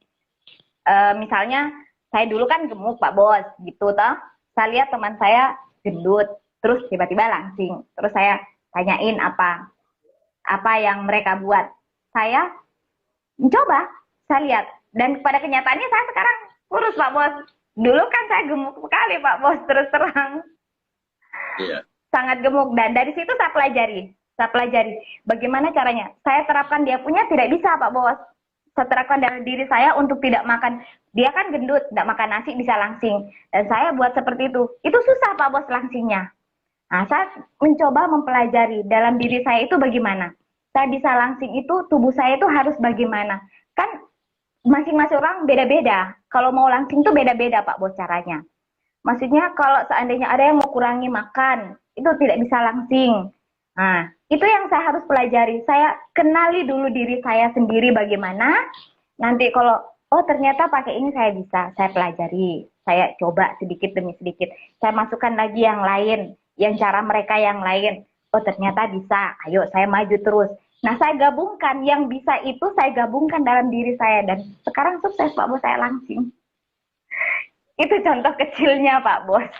Misalnya saya dulu kan gemuk Pak Bos gitu toh. Saya lihat teman saya gendut, terus tiba-tiba langsing. Terus saya tanyain apa yang mereka buat. Saya mencoba, saya lihat, dan pada kenyataannya saya sekarang kurus Pak Bos. Dulu kan saya gemuk sekali Pak Bos, terus terang. Iya. Sangat gemuk, dan dari situ saya pelajari bagaimana caranya. Saya terapkan, dia punya tidak bisa Pak Bos. Saya terapkan dari diri saya untuk tidak makan. Dia kan gendut, tidak makan nasi bisa langsing, dan saya buat seperti itu susah Pak Bos langsingnya. Nah, saya mencoba mempelajari dalam diri saya itu bagaimana saya bisa langsing, itu tubuh saya itu harus bagaimana. Kan masing-masing orang beda-beda, kalau mau langsing itu beda-beda Pak Bos caranya. Maksudnya kalau seandainya ada yang mau kurangi makan, itu tidak bisa langsing. Nah, itu yang saya harus pelajari. Saya kenali dulu diri saya sendiri bagaimana. Nanti kalau, oh ternyata pakai ini saya bisa, saya pelajari. Saya coba sedikit demi sedikit. Saya masukkan lagi yang lain, yang cara mereka yang lain. Oh ternyata bisa, ayo saya maju terus. Nah saya gabungkan, yang bisa itu saya gabungkan dalam diri saya. Dan sekarang sukses Pak Bos, saya langsing. Itu contoh kecilnya Pak Bos.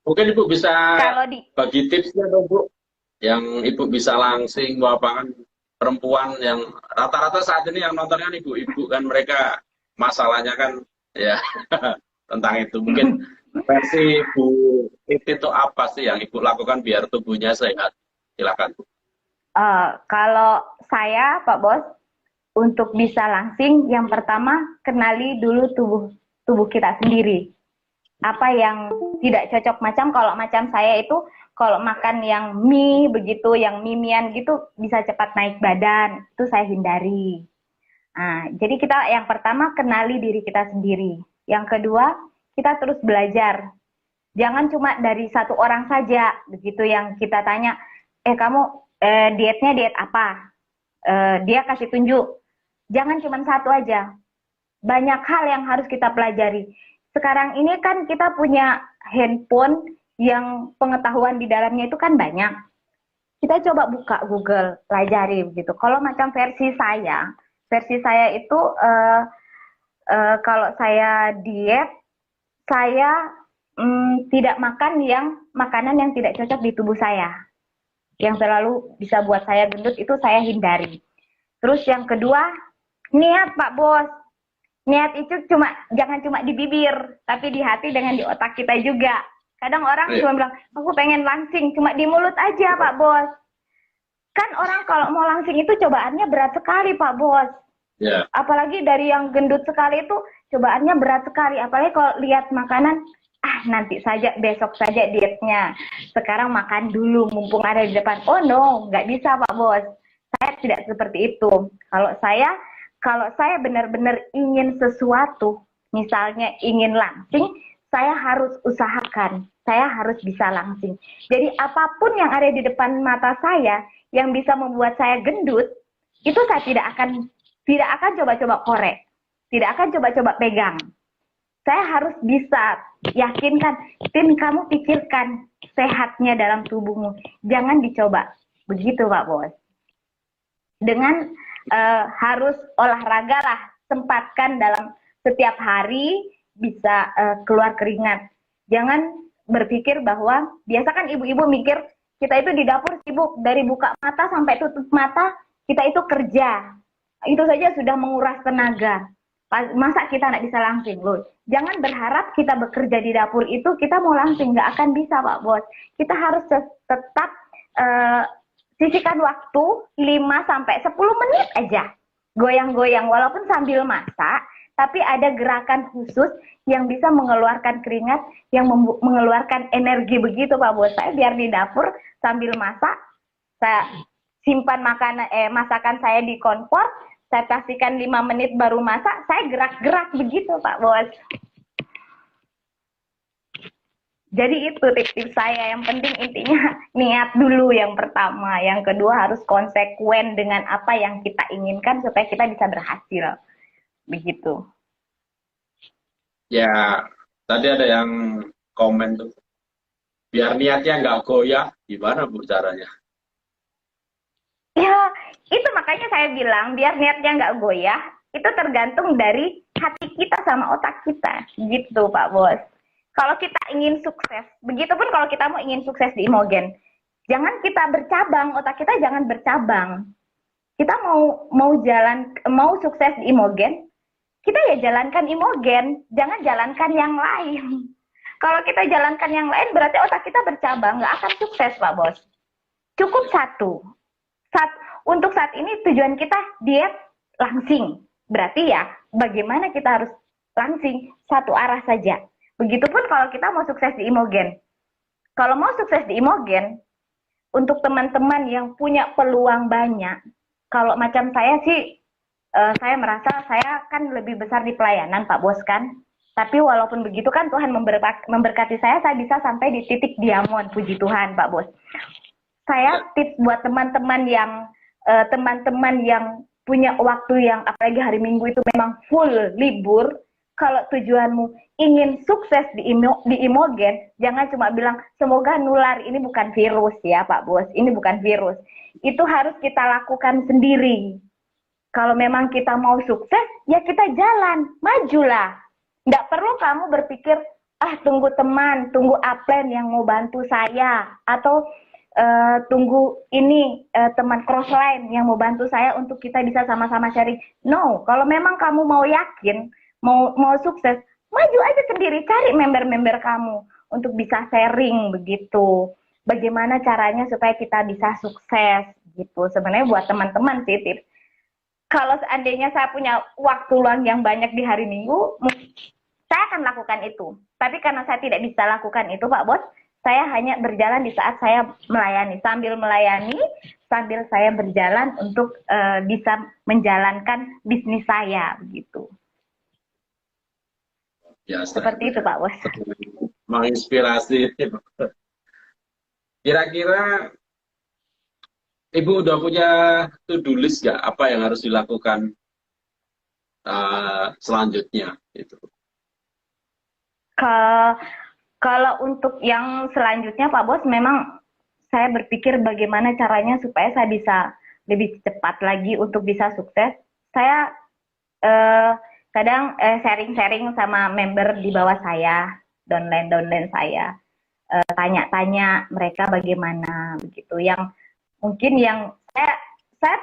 Mungkin Ibu bisa Kalau bagi tipsnya dong Bu, yang Ibu bisa langsing, Bapak kan perempuan yang rata-rata saat ini yang nonton kan ibu-ibu kan, mereka masalahnya kan ya tentang itu. Mungkin versi Bu Titi itu apa sih yang Ibu lakukan biar tubuhnya sehat? Silakan Bu. Kalau saya Pak Bos, untuk bisa langsing, yang pertama kenali dulu tubuh kita sendiri. Apa yang tidak cocok, kalau macam saya itu kalau makan yang mie begitu, yang mimian gitu bisa cepat naik badan, itu saya hindari. Nah, jadi kita yang pertama kenali diri kita sendiri. Yang kedua, kita terus belajar. Jangan cuma dari satu orang saja begitu yang kita tanya, kamu dietnya diet apa? Dia kasih tunjuk. Jangan cuma satu aja. Banyak hal yang harus kita pelajari. Sekarang ini kan kita punya handphone yang pengetahuan di dalamnya itu kan banyak. Kita coba buka Google, pelajari begitu. Kalau macam versi saya itu kalau saya diet, saya tidak makan makanan yang tidak cocok di tubuh saya. Yang selalu bisa buat saya gendut itu saya hindari. Terus yang kedua, niat Pak Bos. Niat itu jangan cuma di bibir, tapi di hati dengan di otak kita juga. Kadang orang cuma bilang, aku pengen langsing, cuma di mulut aja Pak Bos. Kan orang kalau mau langsing itu cobaannya berat sekali Pak Bos. Yeah. Apalagi dari yang gendut sekali itu cobaannya berat sekali. Apalagi kalau lihat makanan, nanti saja, besok saja dietnya. Sekarang makan dulu, mumpung ada di depan. Oh no, nggak bisa Pak Bos. Saya tidak seperti itu. Kalau saya benar-benar ingin sesuatu, misalnya ingin langsing, saya harus usahakan, saya harus bisa langsing. Jadi apapun yang ada di depan mata saya, yang bisa membuat saya gendut, itu saya tidak akan coba-coba korek, tidak akan coba-coba pegang. Saya harus bisa yakinkan, Tin, kamu pikirkan sehatnya dalam tubuhmu, jangan dicoba. Begitu Pak Bos. Dengan harus olahraga lah, sempatkan dalam setiap hari bisa keluar keringat. Jangan berpikir bahwa, biasa kan ibu-ibu mikir, kita itu di dapur sibuk, dari buka mata sampai tutup mata, kita itu kerja. Itu saja sudah menguras tenaga. Masa kita nggak bisa langsing loh. Jangan berharap kita bekerja di dapur itu, kita mau langsing, nggak akan bisa Pak Bos. Kita harus tetap sisihkan waktu 5-10 menit aja. Goyang-goyang, walaupun sambil masak, tapi ada gerakan khusus yang bisa mengeluarkan keringat, yang mengeluarkan energi begitu Pak Bos. Saya biar di dapur sambil masak, saya simpan masakan saya di kompor, saya pastikan 5 menit baru masak, saya gerak-gerak begitu Pak Bos. Jadi itu tips-tips saya. Yang penting intinya niat dulu yang pertama. Yang kedua harus konsekuen dengan apa yang kita inginkan supaya kita bisa berhasil. Begitu. Ya, tadi ada yang komen tuh, biar niatnya nggak goyah, gimana Bu caranya? Ya, itu makanya saya bilang biar niatnya nggak goyah, itu tergantung dari hati kita sama otak kita, gitu Pak Bos. Kalau kita ingin sukses, begitupun kalau kita mau ingin sukses di Imogen, jangan kita bercabang, otak kita jangan bercabang. Kita mau sukses di Imogen, kita ya jalankan Imogen, jangan jalankan yang lain. Kalau kita jalankan yang lain, berarti otak kita bercabang, nggak akan sukses Pak Bos. Cukup satu, saat untuk saat ini tujuan kita diet langsing. Berarti ya bagaimana kita harus langsing satu arah saja. Begitupun kalau kita mau sukses di Imogen. Kalau mau sukses di Imogen, untuk teman-teman yang punya peluang banyak, kalau macam saya sih, saya merasa saya kan lebih besar di pelayanan Pak Bos kan. Tapi walaupun begitu kan Tuhan memberkati saya bisa sampai di titik diamond, puji Tuhan Pak Bos. Saya tips buat teman-teman yang punya waktu yang apalagi hari Minggu itu memang full libur. Kalau tujuanmu ingin sukses di Imogen, jangan cuma bilang semoga nular. Ini bukan virus ya Pak Bos, ini bukan virus. Itu harus kita lakukan sendiri. Kalau memang kita mau sukses, ya kita jalan, majulah. Nggak perlu kamu berpikir, tunggu teman, tunggu upline yang mau bantu saya, atau tunggu ini teman crossline yang mau bantu saya untuk kita bisa sama-sama sharing. No, kalau memang kamu mau yakin, mau sukses, maju aja sendiri, cari member-member kamu untuk bisa sharing begitu. Bagaimana caranya supaya kita bisa sukses gitu. Sebenarnya buat teman-teman sih tips. Kalau seandainya saya punya waktu luang yang banyak di hari Minggu, saya akan lakukan itu. Tapi karena saya tidak bisa lakukan itu, Pak Bos, saya hanya berjalan di saat saya melayani. Sambil saya berjalan untuk bisa menjalankan bisnis saya, begitu. Ya, seperti itu, Pak Bos. Menginspirasi. Kira-kira Ibu udah punya to-do list nggak? Apa yang harus dilakukan selanjutnya? Itu. Kalau untuk yang selanjutnya Pak Bos, memang saya berpikir bagaimana caranya supaya saya bisa lebih cepat lagi untuk bisa sukses. Saya kadang sharing-sharing sama member di bawah saya, downline saya, tanya-tanya mereka bagaimana begitu. Yang mungkin yang saya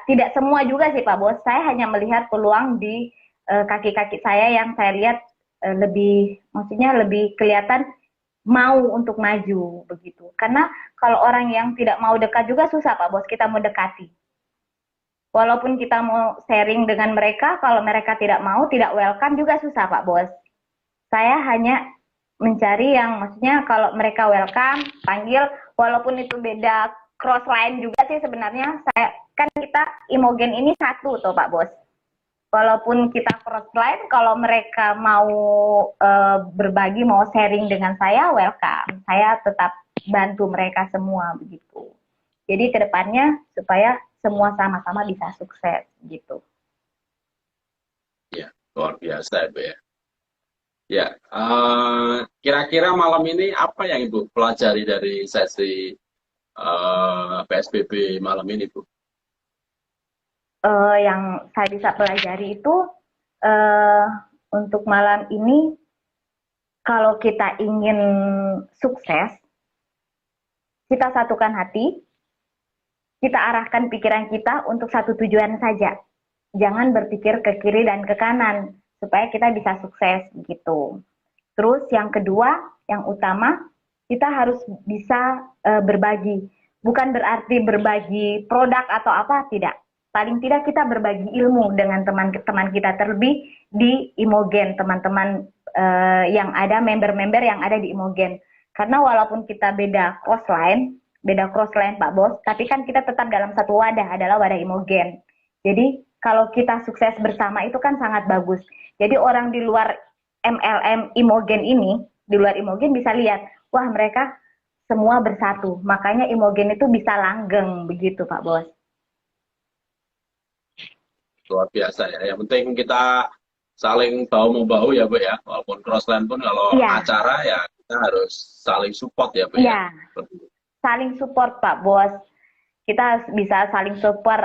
tidak semua juga sih Pak Bos. Saya hanya melihat peluang di kaki-kaki saya yang saya lihat maksudnya lebih kelihatan mau untuk maju begitu. Karena kalau orang yang tidak mau dekat juga susah Pak Bos, kita mau dekati. Walaupun kita mau sharing dengan mereka, kalau mereka tidak mau, tidak welcome juga susah Pak Bos. Saya hanya mencari yang maksudnya kalau mereka welcome, panggil, walaupun itu beda cross line juga sih sebenarnya. Kita Imogen ini satu tuh Pak Bos. Walaupun kita cross line, kalau mereka mau berbagi, mau sharing dengan saya, welcome. Saya tetap bantu mereka semua begitu. Jadi kedepannya supaya semua sama-sama bisa sukses gitu. Ya, luar biasa Ibu ya. Ya, kira-kira malam ini apa yang Ibu pelajari dari sesi PSBB malam ini, Bu? Yang saya bisa pelajari itu untuk malam ini, kalau kita ingin sukses, kita satukan hati, kita arahkan pikiran kita untuk satu tujuan saja. Jangan berpikir ke kiri dan ke kanan, supaya kita bisa sukses gitu. Terus yang kedua, yang utama, kita harus bisa berbagi. Bukan berarti berbagi produk atau apa, tidak. Paling tidak kita berbagi ilmu dengan teman-teman kita, terlebih di Imogen, teman-teman yang ada, member-member yang ada di Imogen. Karena walaupun kita beda crossline Pak Bos, tapi kan kita tetap dalam satu wadah, adalah wadah Imogen. Jadi kalau kita sukses bersama itu kan sangat bagus. Jadi orang di luar MLM Imogen ini, di luar Imogen bisa lihat, wah mereka semua bersatu. Makanya Imogen itu bisa langgeng begitu Pak Bos. Luar biasa ya. Yang penting kita saling bahu-membahu ya Bu ya. Walaupun crossline pun kalau acara ya kita harus saling support ya Bu ya. Saling support Pak Bos. kita harus bisa saling support,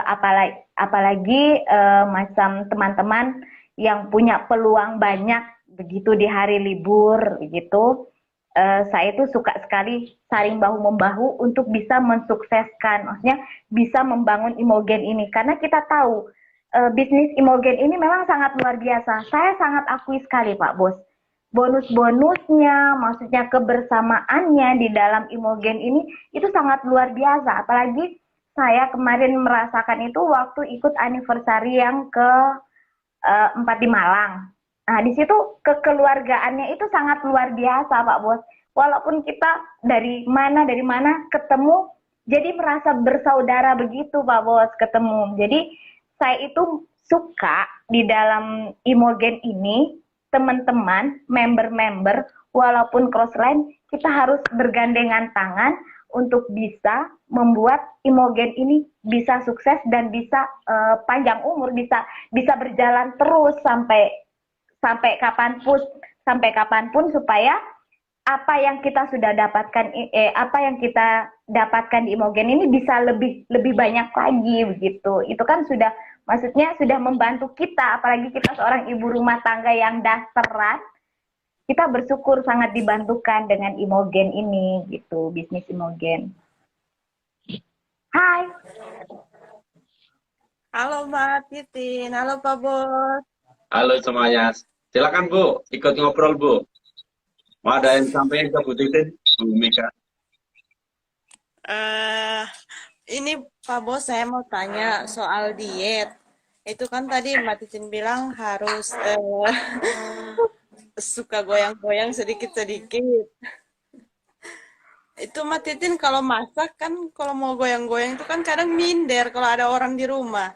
apalagi macam teman-teman yang punya peluang banyak begitu di hari libur begitu. Saya itu suka sekali saling bahu membahu untuk bisa mensukseskan, maksudnya bisa membangun Imogen ini, karena kita tahu bisnis Imogen ini memang sangat luar biasa. Saya sangat akui sekali Pak Bos, bonus-bonusnya, maksudnya kebersamaannya di dalam Imogen ini itu sangat luar biasa. Apalagi saya kemarin merasakan itu waktu ikut anniversary yang ke-4 di Malang. Nah, di situ kekeluargaannya itu sangat luar biasa, Pak Bos. Walaupun kita dari mana ketemu, jadi merasa bersaudara begitu, Pak Bos, ketemu. Jadi saya itu suka di dalam Imogen ini, teman-teman, member-member, walaupun crossline, kita harus bergandengan tangan untuk bisa membuat Imogen ini bisa sukses dan bisa panjang umur, bisa berjalan terus sampai kapanpun supaya apa yang kita sudah dapatkan apa yang kita dapatkan di Imogen ini bisa lebih banyak lagi begitu. Itu kan maksudnya sudah membantu kita, apalagi kita seorang ibu rumah tangga yang dasteran. Kita bersyukur sangat dibantukan dengan Imogen ini gitu, bisnis Imogen. Hai. Halo Mbak Titin, halo Pak Bos. Halo semuanya. Silakan Bu, ikut ngobrol Bu. Mau ada yang sampaikan ke Bu Titin, Bu Mika? Ini Pak Bos, saya mau tanya soal diet. Itu kan tadi Mbak Titin bilang harus suka goyang-goyang sedikit-sedikit. Itu Mbak Titin kalau masak kan, kalau mau goyang-goyang itu kan kadang minder kalau ada orang di rumah.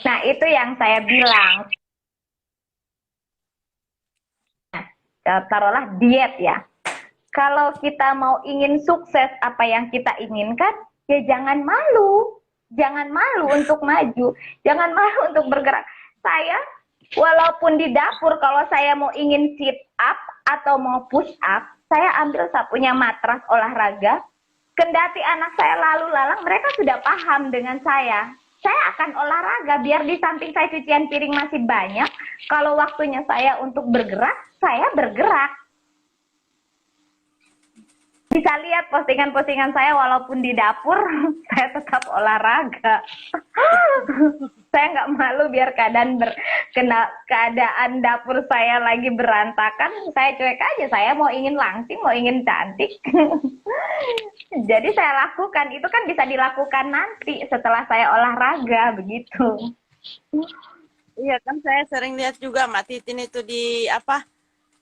Nah, itu yang saya bilang. Taruhlah diet ya. Kalau kita mau ingin sukses apa yang kita inginkan, ya jangan malu. Jangan malu untuk maju. Jangan malu untuk bergerak. Saya, walaupun di dapur, kalau saya mau ingin sit up atau mau push up, saya ambil sapunya matras olahraga. Kendati anak saya lalu lalang, mereka sudah paham dengan saya. Saya akan olahraga, biar di samping saya cucian piring masih banyak. Kalau waktunya saya untuk bergerak, saya bergerak. Bisa lihat postingan-postingan saya walaupun di dapur, saya tetap olahraga. Saya nggak malu biar keadaan dapur saya lagi berantakan, saya cuek aja. Saya mau ingin langsing, mau ingin cantik. Jadi saya lakukan, itu kan bisa dilakukan nanti setelah saya olahraga, begitu. Iya kan, saya sering lihat juga Mbak Titin itu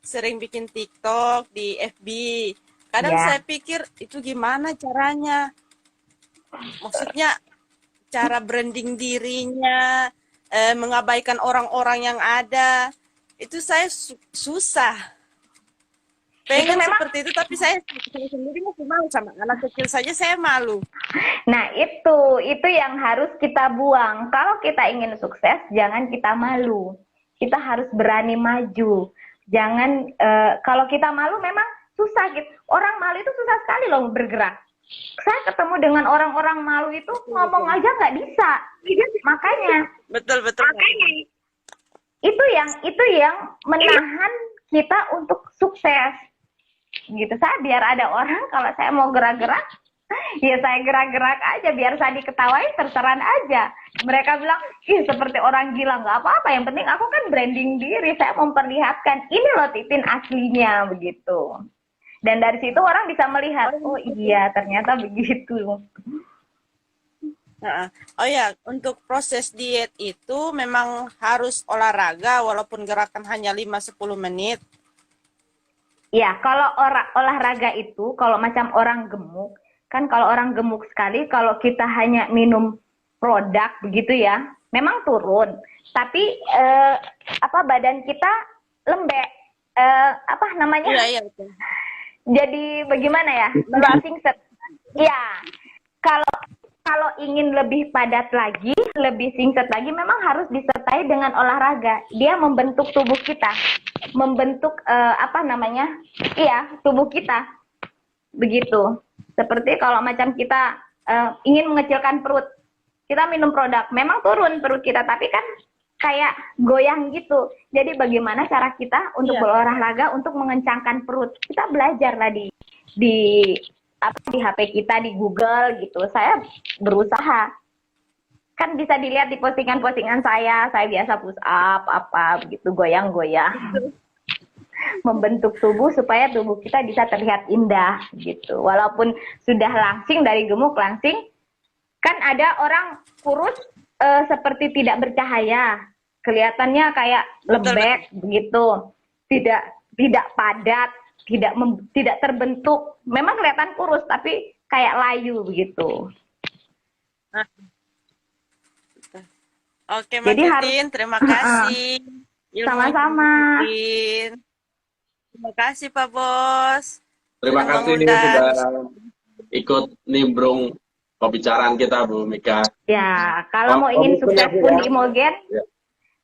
sering bikin TikTok, di FB. Kadang saya pikir itu gimana caranya? Maksudnya cara branding dirinya, mengabaikan orang-orang yang ada. Itu saya susah. Pengen seperti itu, tapi saya sendiri masih malu, sama anak kecil saja saya malu. Nah, itu yang harus kita buang. Kalau kita ingin sukses, jangan kita malu. Kita harus berani maju. Jangan, kalau kita malu memang susah gitu. Orang malu itu susah sekali loh bergerak. Saya ketemu dengan orang-orang malu itu ngomong aja nggak bisa. Makanya. Betul. Makanya itu yang menahan kita untuk sukses. Gitu. Saya biar ada orang kalau saya mau gerak-gerak, ya saya gerak-gerak aja, biar saya diketawain terserah aja. Mereka bilang, ih seperti orang gila, nggak apa-apa. Yang penting aku kan branding diri, saya memperlihatkan ini loh Titin aslinya begitu. Dan dari situ orang bisa melihat, oh iya ternyata begitu. Oh ya, untuk proses diet itu memang harus olahraga walaupun gerakan hanya 5-10 menit. Ya, kalau olahraga itu, kalau macam orang gemuk, kan kalau orang gemuk sekali, kalau kita hanya minum produk begitu ya, memang turun. Tapi badan kita lembek, Iya, betul. Jadi bagaimana ya? Singset. Ya, kalau ingin lebih padat lagi, lebih singkat lagi, memang harus disertai dengan olahraga. Dia membentuk tubuh kita, membentuk tubuh kita. Begitu. Seperti kalau macam kita ingin mengecilkan perut. Kita minum produk, memang turun perut kita, tapi kan kayak goyang gitu. Jadi bagaimana cara kita untuk berolahraga untuk mengencangkan perut? Kita belajar lah di di HP kita, di Google gitu. Saya berusaha. Kan bisa dilihat di postingan-postingan saya biasa push up apa begitu, goyang-goyang. Membentuk tubuh supaya tubuh kita bisa terlihat indah gitu. Walaupun sudah langsing, dari gemuk langsing, kan ada orang kurus seperti tidak bercahaya. Kelihatannya kayak lembek begitu. Tidak padat, tidak terbentuk. Memang kelihatan kurus tapi kayak layu begitu. Oke, Mbak Titin, terima kasih. Sama-sama. Terima kasih Pak Bos. Terima kasih sudah ikut nimbrung pembicaraan kita, Bu Mika. Ya, kalau mau ingin sukses pun di Imogen,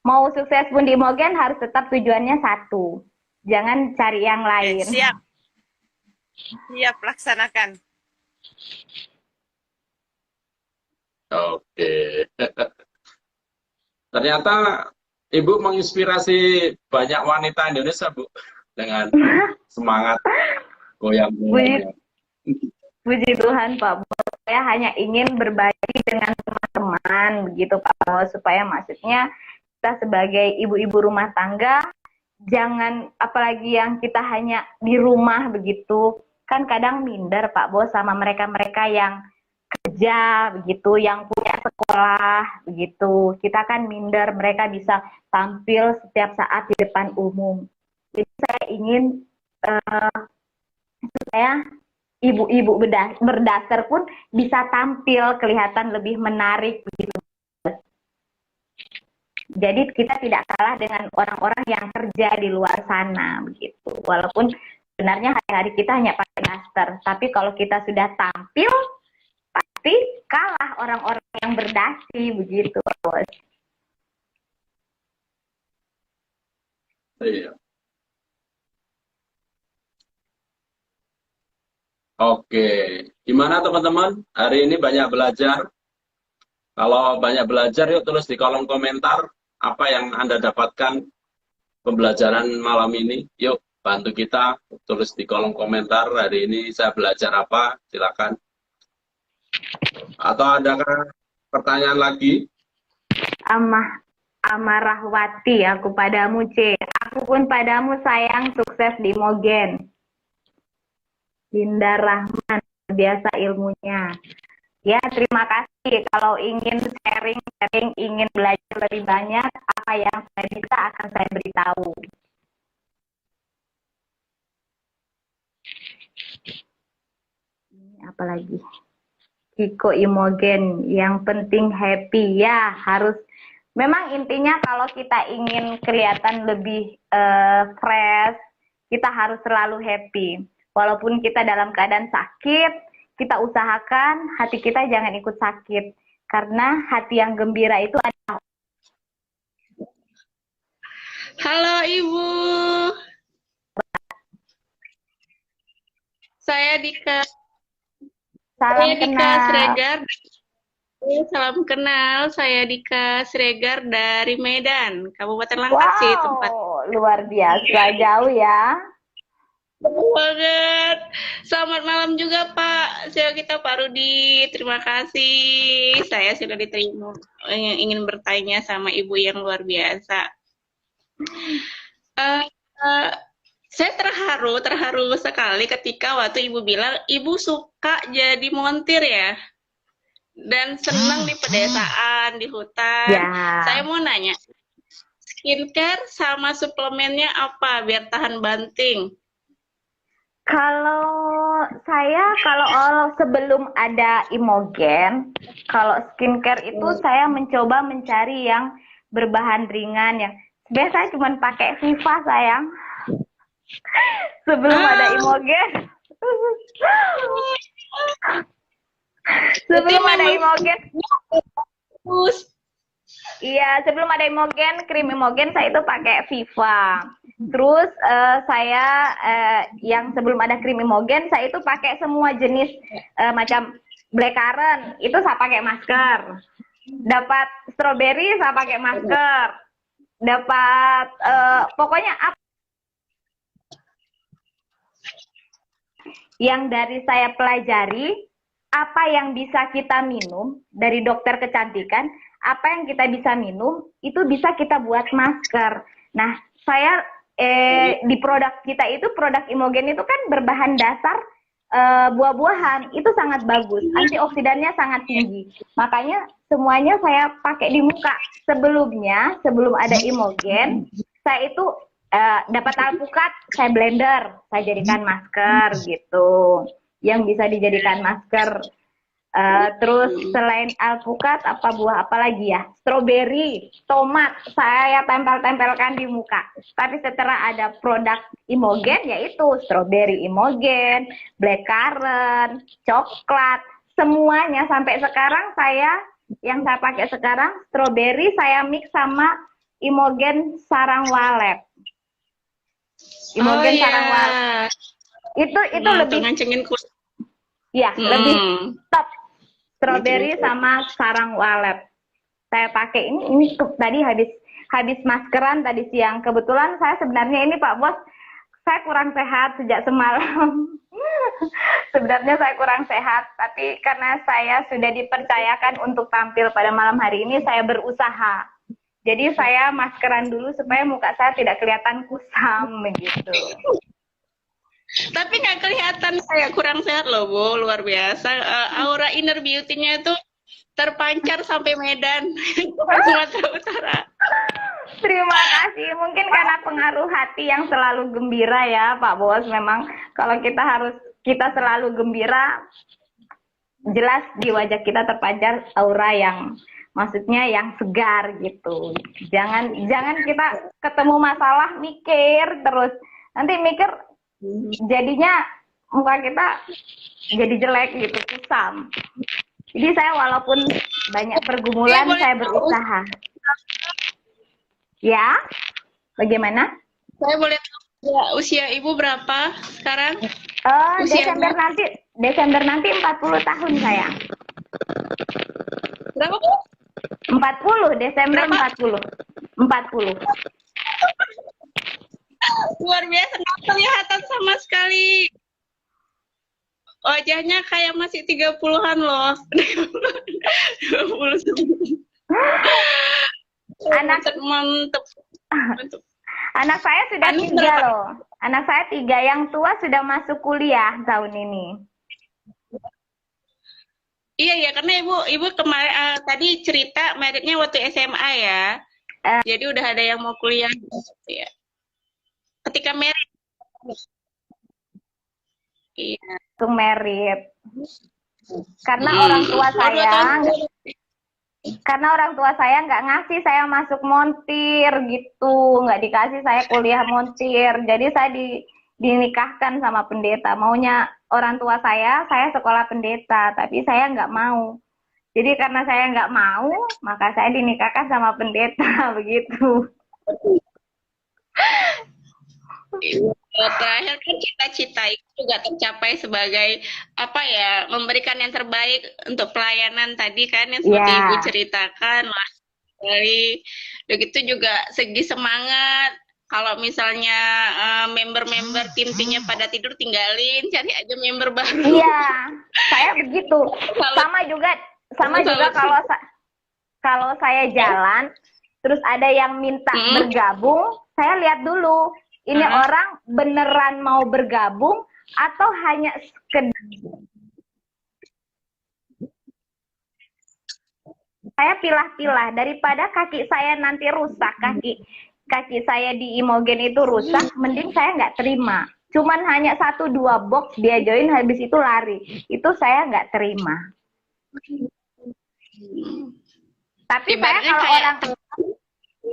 mau sukses pun di Imogen harus tetap tujuannya satu. Jangan cari yang lain. Siap. Siap, laksanakan. Oke. Ternyata Ibu menginspirasi banyak wanita Indonesia, Bu, dengan semangat goyang-goyang. Puji Tuhan, Pak Bos. Saya hanya ingin berbagi dengan teman-teman, begitu Pak Bos, supaya maksudnya kita sebagai ibu-ibu rumah tangga, jangan, apalagi yang kita hanya di rumah begitu, kan kadang minder Pak Bos sama mereka-mereka yang kerja begitu, yang punya sekolah begitu. Kita kan minder, mereka bisa tampil setiap saat di depan umum. Jadi saya ingin supaya ibu-ibu berdasar pun bisa tampil kelihatan lebih menarik begitu. Jadi kita tidak kalah dengan orang-orang yang kerja di luar sana begitu. Walaupun sebenarnya hari-hari kita hanya pakai daster, tapi kalau kita sudah tampil pasti kalah orang-orang yang berdasi begitu, Bos. Iya. Oke, gimana teman-teman? Hari ini banyak belajar. Kalau banyak belajar, yuk tulis di kolom komentar apa yang Anda dapatkan pembelajaran malam ini. Yuk, bantu kita tulis di kolom komentar hari ini saya belajar apa, silakan. Atau adakah pertanyaan lagi? Amarahwati, aku padamu C. Aku pun padamu sayang, sukses di Imogen. Linda Rahman, biasa ilmunya. Ya, terima kasih. Kalau ingin sharing, ingin belajar lebih banyak, apa yang saya bisa akan saya beritahu. Ini apa lagi? Kiko Imogen, yang penting happy. Ya, harus. Memang intinya kalau kita ingin kelihatan lebih fresh, kita harus selalu happy. Walaupun kita dalam keadaan sakit, kita usahakan hati kita jangan ikut sakit. Karena hati yang gembira itu adalah... Halo Ibu. Saya Dika. Salam kenal. Sregar. Salam kenal, saya Dika Sregar dari Medan, Kabupaten Langkat tempat. Luar biasa, jauh ya. Banget. Selamat malam juga Pak Kita Pak Rudi. Terima kasih. Saya sudah diterima. Ingin bertanya sama Ibu yang luar biasa. Saya terharu sekali ketika waktu Ibu bilang Ibu suka jadi montir ya. Dan senang di pedesaan, di hutan. Ya. Saya mau nanya, skincare sama suplemennya apa biar tahan banting? Kalau sebelum ada Imogen, kalau skincare itu saya mencoba mencari yang berbahan ringan ya. Sebenarnya saya cuma pakai Viva sayang. Sebelum ada Imogen. Sebelum ada Imogen. Iya, sebelum ada Imogen, krim Imogen saya itu pakai Viva. Terus saya yang sebelum ada krim Imogen, saya itu pakai semua jenis macam blackcurrant itu saya pakai masker. Dapat strawberry saya pakai masker. Dapat pokoknya apa yang dari saya pelajari, apa yang bisa kita minum dari dokter kecantikan, apa yang kita bisa minum itu bisa kita buat masker. Nah, saya di produk kita itu, produk Imogen itu kan berbahan dasar buah-buahan, itu sangat bagus, antioksidannya sangat tinggi. Makanya semuanya saya pakai di muka. Sebelumnya, sebelum ada Imogen, saya itu dapat alpukat, saya blender, saya jadikan masker gitu, yang bisa dijadikan masker. Terus selain alpukat, apa buah apa lagi ya? Stroberi, tomat, saya tempel-tempelkan di muka. Tapi setelah ada produk Imogen, yaitu stroberi Imogen, blackcurrant, coklat, semuanya sampai sekarang yang saya pakai sekarang, stroberi saya mix sama Imogen sarang walet. Imogen sarang walet. Itu lebih ngancengin kulit. Ya, lebih top. Strawberry sama sarang walet. Saya pakai ini tadi habis maskeran tadi siang. Kebetulan saya sebenarnya ini Pak Bos, saya kurang sehat sejak semalam. Sebenarnya saya kurang sehat, tapi karena saya sudah dipercayakan untuk tampil pada malam hari ini, saya berusaha. Jadi saya maskeran dulu supaya muka saya tidak kelihatan kusam begitu. Tapi nggak kelihatan saya kurang sehat loh, Bu. Luar biasa. Aura inner beauty-nya itu terpancar sampai Medan, Sumatera Utara. Terima kasih. Mungkin karena pengaruh hati yang selalu gembira ya, Pak Bos. Memang kalau kita selalu gembira, jelas di wajah kita terpancar aura yang maksudnya yang segar gitu. Jangan kita ketemu masalah mikir terus. Nanti mikir jadinya muka kita jadi jelek gitu, kusam. Jadi saya walaupun banyak pergumulan, saya berusaha. Ya, bagaimana? Saya boleh tahu ya, usia Ibu berapa sekarang? Desember nanti 40 tahun saya. Berapa, Bu? 40, Desember berapa? 40. Luar biasa, nggak kelihatan sama sekali. Wajahnya kayak masih 30-an loh. 20. Mantep. Anak saya sudah 3 loh. Anak saya 3, yang tua sudah masuk kuliah tahun ini. Iya, karena Ibu kemarin tadi cerita meritnya waktu SMA ya. Jadi udah ada yang mau kuliah ya. Ketika merit. Iya. Langsung merit. Karena orang tua saya nggak ngasih saya masuk montir gitu, nggak dikasih saya kuliah montir. Jadi saya dinikahkan sama pendeta. Maunya orang tua saya sekolah pendeta, tapi saya nggak mau. Jadi karena saya nggak mau, maka saya dinikahkan sama pendeta begitu. Terakhir kan cita-cita itu juga tercapai sebagai apa ya, memberikan yang terbaik untuk pelayanan tadi kan yang seperti Ibu ceritakan. Wah, dari begitu juga segi semangat. Kalau misalnya member-member tim-timnya pada tidur, tinggalin, cari aja member baru. Iya, saya begitu. Sama juga kalau saya jalan, terus ada yang minta bergabung, saya lihat dulu. Ini orang beneran mau bergabung atau hanya sekedar. Saya pilah-pilah daripada kaki saya nanti rusak, kaki saya di Imogen itu rusak, mending saya nggak terima. Cuman hanya 1-2 box dia join, habis itu lari. Itu saya nggak terima. Tapi saya kalau orang,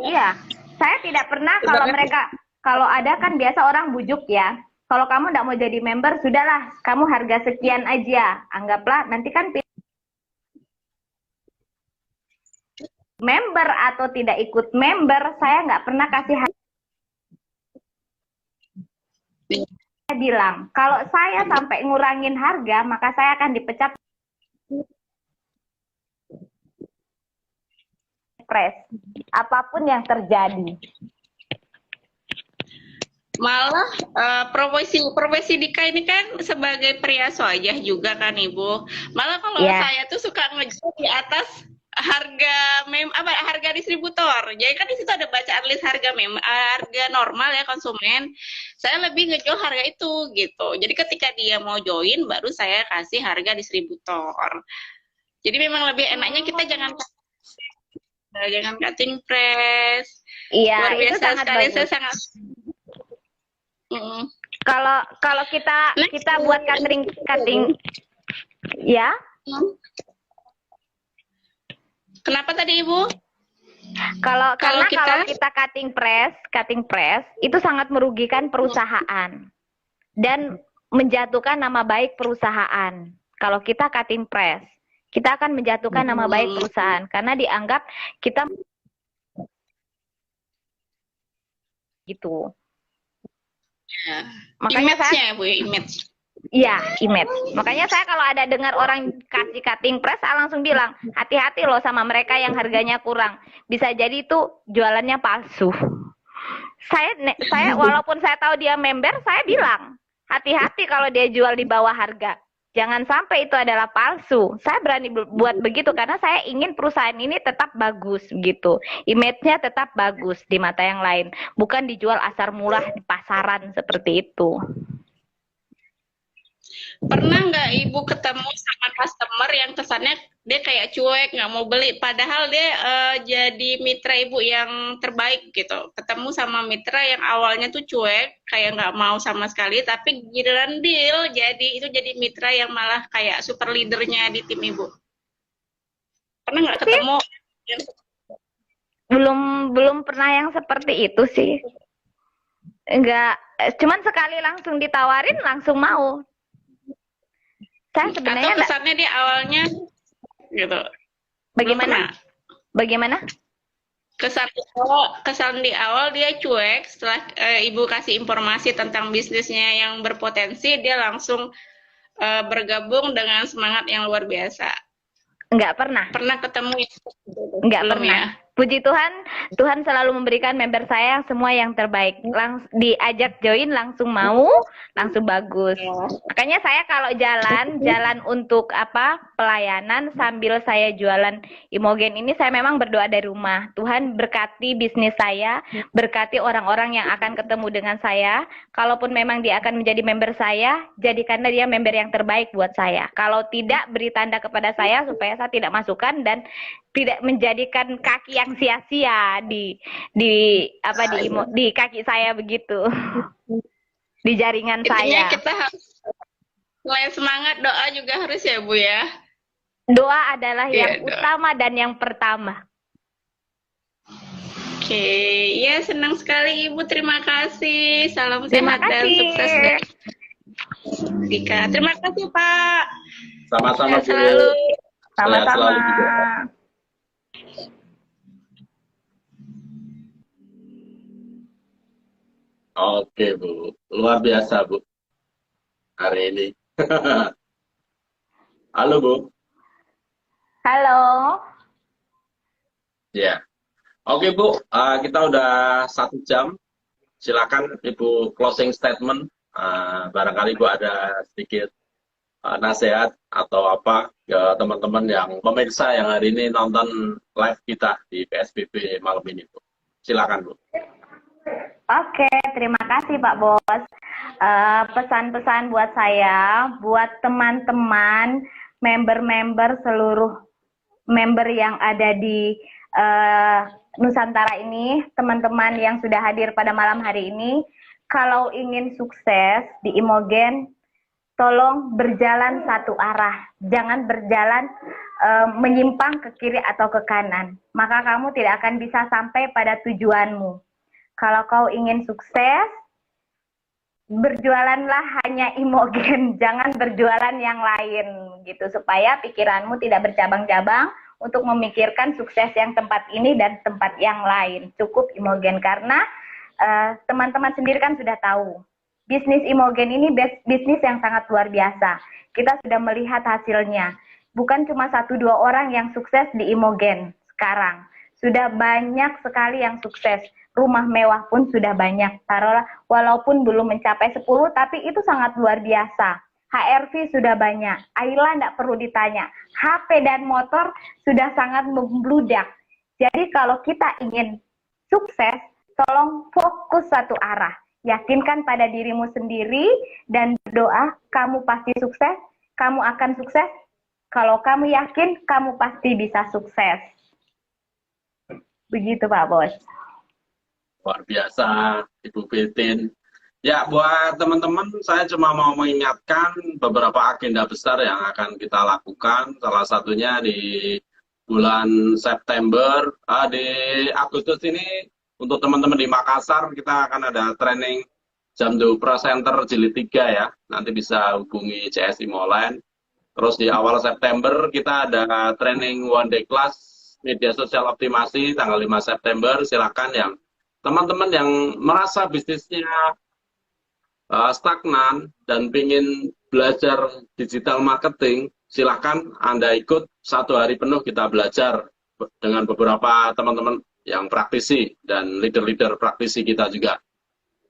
iya, saya tidak pernah kalau mereka. Kalau ada kan biasa orang bujuk ya. Kalau kamu nggak mau jadi member, sudahlah. Kamu harga sekian aja. Anggaplah nanti kan member atau tidak ikut member, saya nggak pernah kasih harga. Saya bilang, kalau saya sampai ngurangin harga, maka saya akan dipecat. Pres, apapun yang terjadi. Malah profesi Dika ini kan sebagai pria wajah juga kan Ibu. Malah kalau saya tuh suka ngejual di atas harga distributor. Jadi kan di situ ada bacaan list harga normal ya konsumen. Saya lebih ngejual harga itu gitu. Jadi ketika dia mau join baru saya kasih harga distributor. Jadi memang lebih enaknya kita jangan cutting press. Iya, Luar itu biasa sangat sekali, bagus. saya sangat Kalau kita buat cutting, ya. Kenapa tadi Ibu? Karena kalau kita cutting press itu sangat merugikan perusahaan dan menjatuhkan nama baik perusahaan. Kalau kita cutting press, kita akan menjatuhkan nama baik perusahaan karena dianggap kita gitu. Makanya image-nya Bu, image. Iya, image. Makanya saya kalau ada dengar orang kasih cutting press, saya langsung bilang, hati-hati loh sama mereka yang harganya kurang. Bisa jadi itu jualannya palsu. Saya walaupun saya tahu dia member, saya bilang, hati-hati kalau dia jual di bawah harga. Jangan sampai itu adalah palsu. Saya berani buat begitu karena saya ingin perusahaan ini tetap bagus gitu. Image-nya tetap bagus di mata yang lain. Bukan dijual asar murah di pasaran seperti itu. Pernah nggak Ibu ketemu sama customer yang kesannya dia kayak cuek, nggak mau beli, padahal dia jadi mitra Ibu yang terbaik gitu. Ketemu sama mitra yang awalnya tuh cuek, kayak nggak mau sama sekali, tapi giliran deal, jadi mitra yang malah kayak super leadernya di tim Ibu. Pernah nggak ketemu? Belum pernah yang seperti itu sih. Enggak, cuman sekali langsung ditawarin langsung mau. Saya sebenarnya atau kesannya dia awalnya gitu. Bagaimana? Kesan di awal dia cuek, setelah Ibu kasih informasi tentang bisnisnya yang berpotensi, dia langsung bergabung dengan semangat yang luar biasa. Enggak pernah. Pernah ketemu? Enggak pernah. Ya? Puji Tuhan, Tuhan selalu memberikan member saya semua yang terbaik. Diajak join langsung mau, langsung bagus. Makanya saya kalau jalan untuk pelayanan sambil saya jualan Imogen ini, saya memang berdoa dari rumah. Tuhan berkati bisnis saya, berkati orang-orang yang akan ketemu dengan saya. Kalaupun memang dia akan menjadi member saya, jadikanlah dia member yang terbaik buat saya. Kalau tidak, beri tanda kepada saya supaya saya tidak masukkan dan tidak menjadikan kaki yang sia-sia di kaki saya begitu, di jaringan intinya saya. Kita harus selain semangat, doa juga harus ya Bu ya. Doa adalah yang utama dan yang pertama. Oke, ya senang sekali Ibu, terima kasih. Salam sehat dan sukses Dika. Terima kasih Pak. Sama-sama Bu. Selalu. Sama-sama. Oke Bu, luar biasa Bu hari ini. Halo Bu. Halo. Ya, oke Bu, kita udah 1 jam. Silakan Ibu closing statement. Barangkali Bu ada sedikit nasihat atau apa ke teman-teman yang pemirsa yang hari ini nonton live kita di PSBB malam ini Bu. Silakan Bu. Oke, terima kasih Pak Bos. Pesan-pesan buat saya, buat teman-teman, member-member seluruh member yang ada di Nusantara ini, teman-teman yang sudah hadir pada malam hari ini, kalau ingin sukses di Imogen, tolong berjalan satu arah, jangan berjalan menyimpang ke kiri atau ke kanan, maka kamu tidak akan bisa sampai pada tujuanmu. Kalau kau ingin sukses, berjualanlah hanya Imogen, jangan berjualan yang lain, gitu, supaya pikiranmu tidak bercabang-cabang untuk memikirkan sukses yang tempat ini dan tempat yang lain. Cukup Imogen, karena teman-teman sendiri kan sudah tahu, bisnis Imogen ini bisnis yang sangat luar biasa. Kita sudah melihat hasilnya. bukan cuma 1-2 orang yang sukses di Imogen sekarang. Sudah banyak sekali yang sukses. Rumah mewah pun sudah banyak. Taruhlah, walaupun belum mencapai 10, tapi itu sangat luar biasa. HRV sudah banyak. Ayla tidak perlu ditanya. HP dan motor sudah sangat membludak. Jadi kalau kita ingin sukses, tolong fokus satu arah. Yakinkan pada dirimu sendiri dan berdoa, kamu pasti sukses, kamu akan sukses. Kalau kamu yakin, kamu pasti bisa sukses. Begitu Pak Bos. Luar biasa, Ibu Betin. Ya, buat teman-teman, saya cuma mau mengingatkan beberapa agenda besar yang akan kita lakukan. Salah satunya di bulan September, di Agustus ini, untuk teman-teman di Makassar, kita akan ada training jam 2 Center Jilid 3 ya. Nanti bisa hubungi CSI Molen. Terus di awal September, kita ada training one day class media sosial optimasi tanggal 5 September. Silakan yang teman-teman yang merasa bisnisnya stagnan dan ingin belajar digital marketing, silakan Anda ikut 1 hari penuh kita belajar dengan beberapa teman-teman yang praktisi dan leader-leader praktisi kita juga.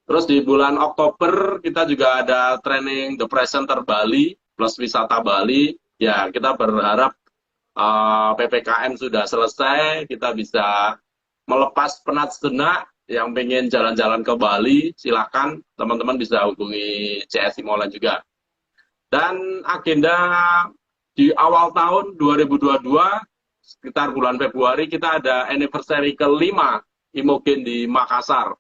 Terus di bulan Oktober kita juga ada training The Presenter Bali plus wisata Bali. Ya, kita berharap PPKM sudah selesai, kita bisa melepas penat sejenak. Yang pengen jalan-jalan ke Bali, silakan teman-teman bisa hubungi CSI Molen juga. Dan agenda di awal tahun 2022, sekitar bulan Februari, kita ada anniversary ke-5 Imogen di Makassar.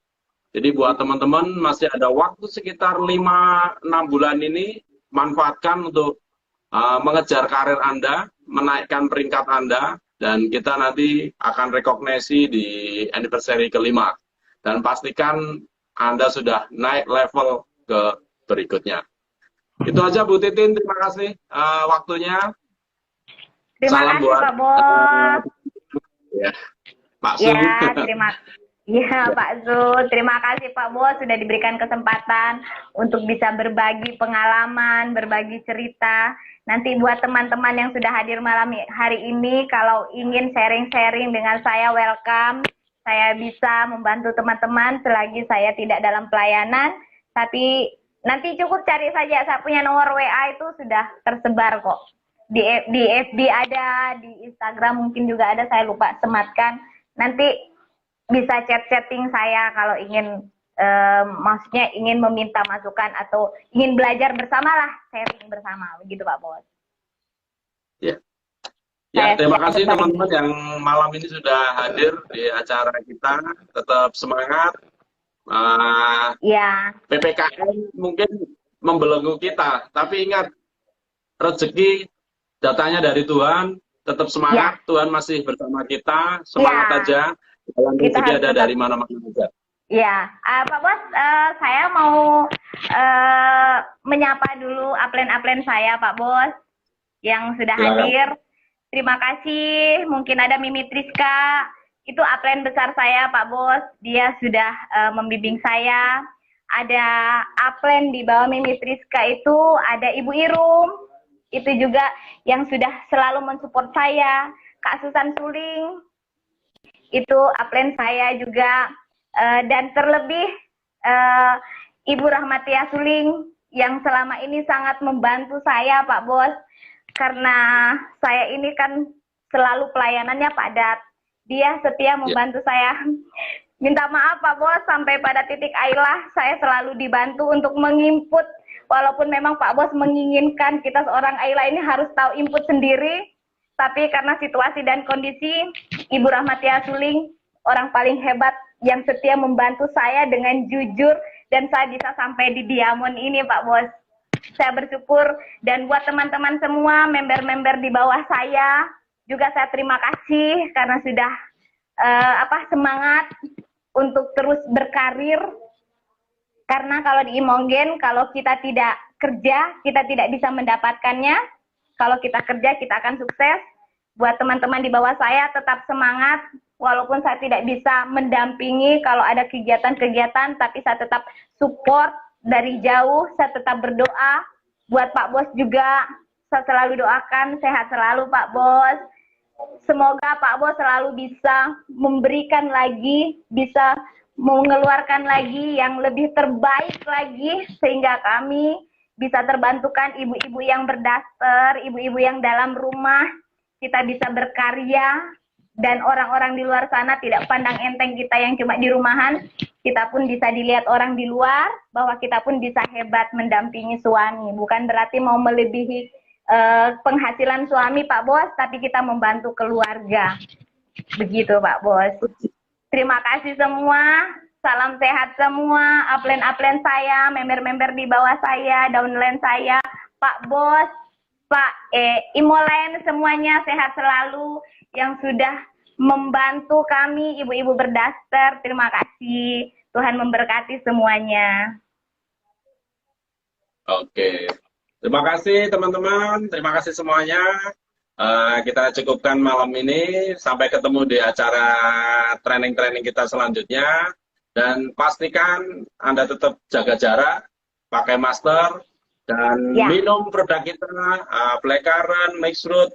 Jadi buat teman-teman masih ada waktu sekitar 5-6 bulan ini, manfaatkan untuk mengejar karir Anda, menaikkan peringkat Anda, dan kita nanti akan rekognisi di anniversary ke-5. Dan pastikan Anda sudah naik level ke berikutnya. Itu aja Bu Titin, terima kasih waktunya. Terima Salam kasih buat Pak Bos. ya, Pak Su. Ya Pak Su, terima kasih Pak Bos sudah diberikan kesempatan untuk bisa berbagi pengalaman, berbagi cerita. Nanti buat teman-teman yang sudah hadir malam hari ini, kalau ingin sharing-sharing dengan saya, welcome. Saya bisa membantu teman-teman selagi saya tidak dalam pelayanan, tapi nanti cukup cari saja, saya punya nomor WA itu sudah tersebar kok. Di FB ada, di Instagram mungkin juga ada, saya lupa sematkan. Nanti bisa chat-chatting saya kalau ingin, maksudnya ingin meminta masukan atau ingin belajar bersama lah, sharing bersama, begitu Pak Bos. Ya. Ya, terima kasih teman-teman yang malam ini sudah hadir di acara kita. Tetap semangat. Ya. PPKM mungkin membelenggu kita, tapi ingat, rezeki datanya dari Tuhan. Tetap semangat, Tuhan masih bersama kita. Semangat aja. Jalan rezeki ada dari mana-mana aja. Ya, Pak Bos, saya mau menyapa dulu upline-upline saya, Pak Bos, yang sudah hadir. Terima kasih, mungkin ada Mimi Triska, itu upline besar saya Pak Bos, dia sudah membimbing saya. Ada upline di bawah Mimi Triska itu ada Ibu Irum, itu juga yang sudah selalu mensupport saya. Kak Susan Suling, itu upline saya juga. Dan terlebih Ibu Rahmatia Suling yang selama ini sangat membantu saya Pak Bos. Karena saya ini kan selalu pelayanannya padat. Dia setia membantu saya. Minta maaf Pak Bos, sampai pada titik Ayla saya selalu dibantu untuk menginput. Walaupun memang Pak Bos menginginkan kita seorang Ayla ini harus tahu input sendiri. Tapi karena situasi dan kondisi, Ibu Rahmatia Suling, orang paling hebat yang setia membantu saya dengan jujur. Dan saya bisa sampai di Diamond ini Pak Bos. Saya bersyukur, dan buat teman-teman semua member-member di bawah saya juga saya terima kasih karena sudah semangat untuk terus berkarir. Karena kalau di Imogen, kalau kita tidak kerja, kita tidak bisa mendapatkannya. Kalau kita kerja, kita akan sukses. Buat teman-teman di bawah saya tetap semangat, walaupun saya tidak bisa mendampingi kalau ada kegiatan-kegiatan, tapi saya tetap support. Dari jauh, saya tetap berdoa. Buat Pak Bos juga, saya selalu doakan sehat selalu Pak Bos. Semoga Pak Bos selalu bisa memberikan lagi, bisa mengeluarkan lagi yang lebih terbaik lagi, sehingga kami bisa terbantukan ibu-ibu yang berdaster, ibu-ibu yang dalam rumah, kita bisa berkarya, dan orang-orang di luar sana tidak pandang enteng kita yang cuma di rumahan, kita pun bisa dilihat orang di luar, bahwa kita pun bisa hebat mendampingi suami. Bukan berarti mau melebihi penghasilan suami Pak Bos, tapi kita membantu keluarga. Begitu Pak Bos. Terima kasih semua. Salam sehat semua. Upline-upline saya, member-member di bawah saya, downline saya, Pak Bos, Pak Imolen, semuanya sehat selalu. Yang sudah membantu kami, ibu-ibu berdaster, terima kasih. Tuhan memberkati semuanya. Oke. Terima kasih teman-teman, terima kasih semuanya. Kita cukupkan malam ini, sampai ketemu di acara training-training kita selanjutnya. Dan pastikan Anda tetap jaga jarak, pakai masker, dan minum produk kita, Black Currant, Mixed Root,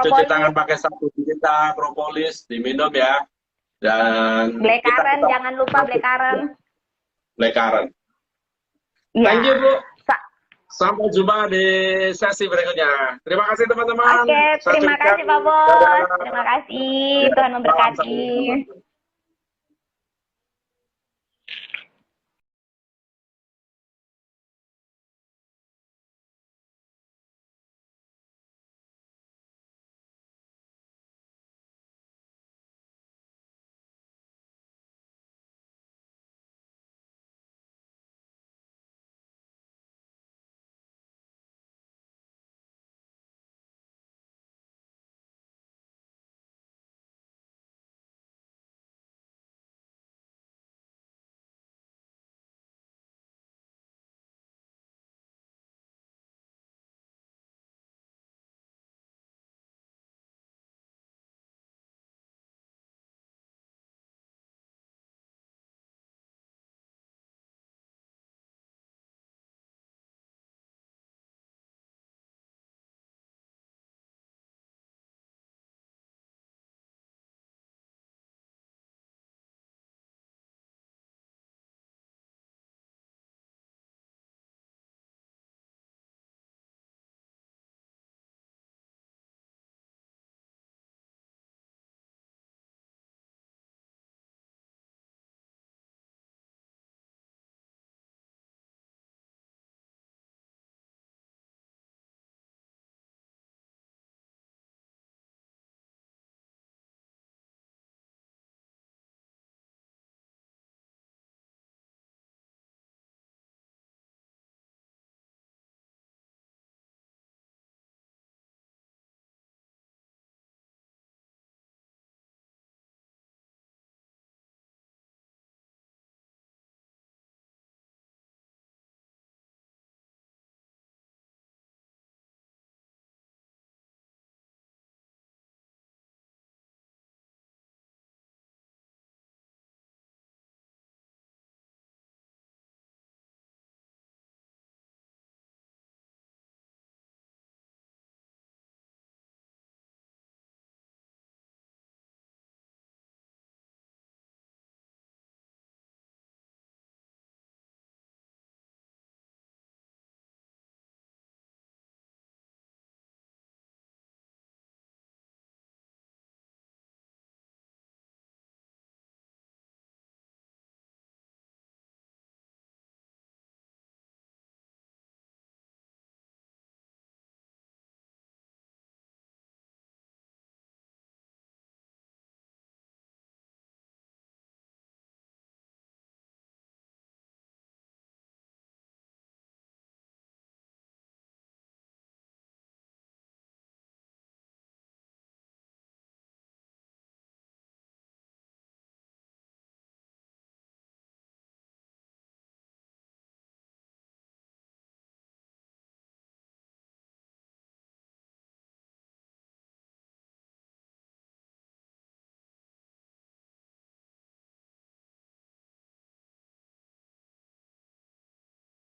cuci tangan pakai sabun kita, propolis, diminum ya. Dan Black Currant, jangan lupa Black Currant. Black Currant. Ya. Thank you Bu. Sampai jumpa di sesi berikutnya. Terima kasih teman-teman. Oke, terima kasih Pak Bos. Terima kasih. Tuhan memberkati.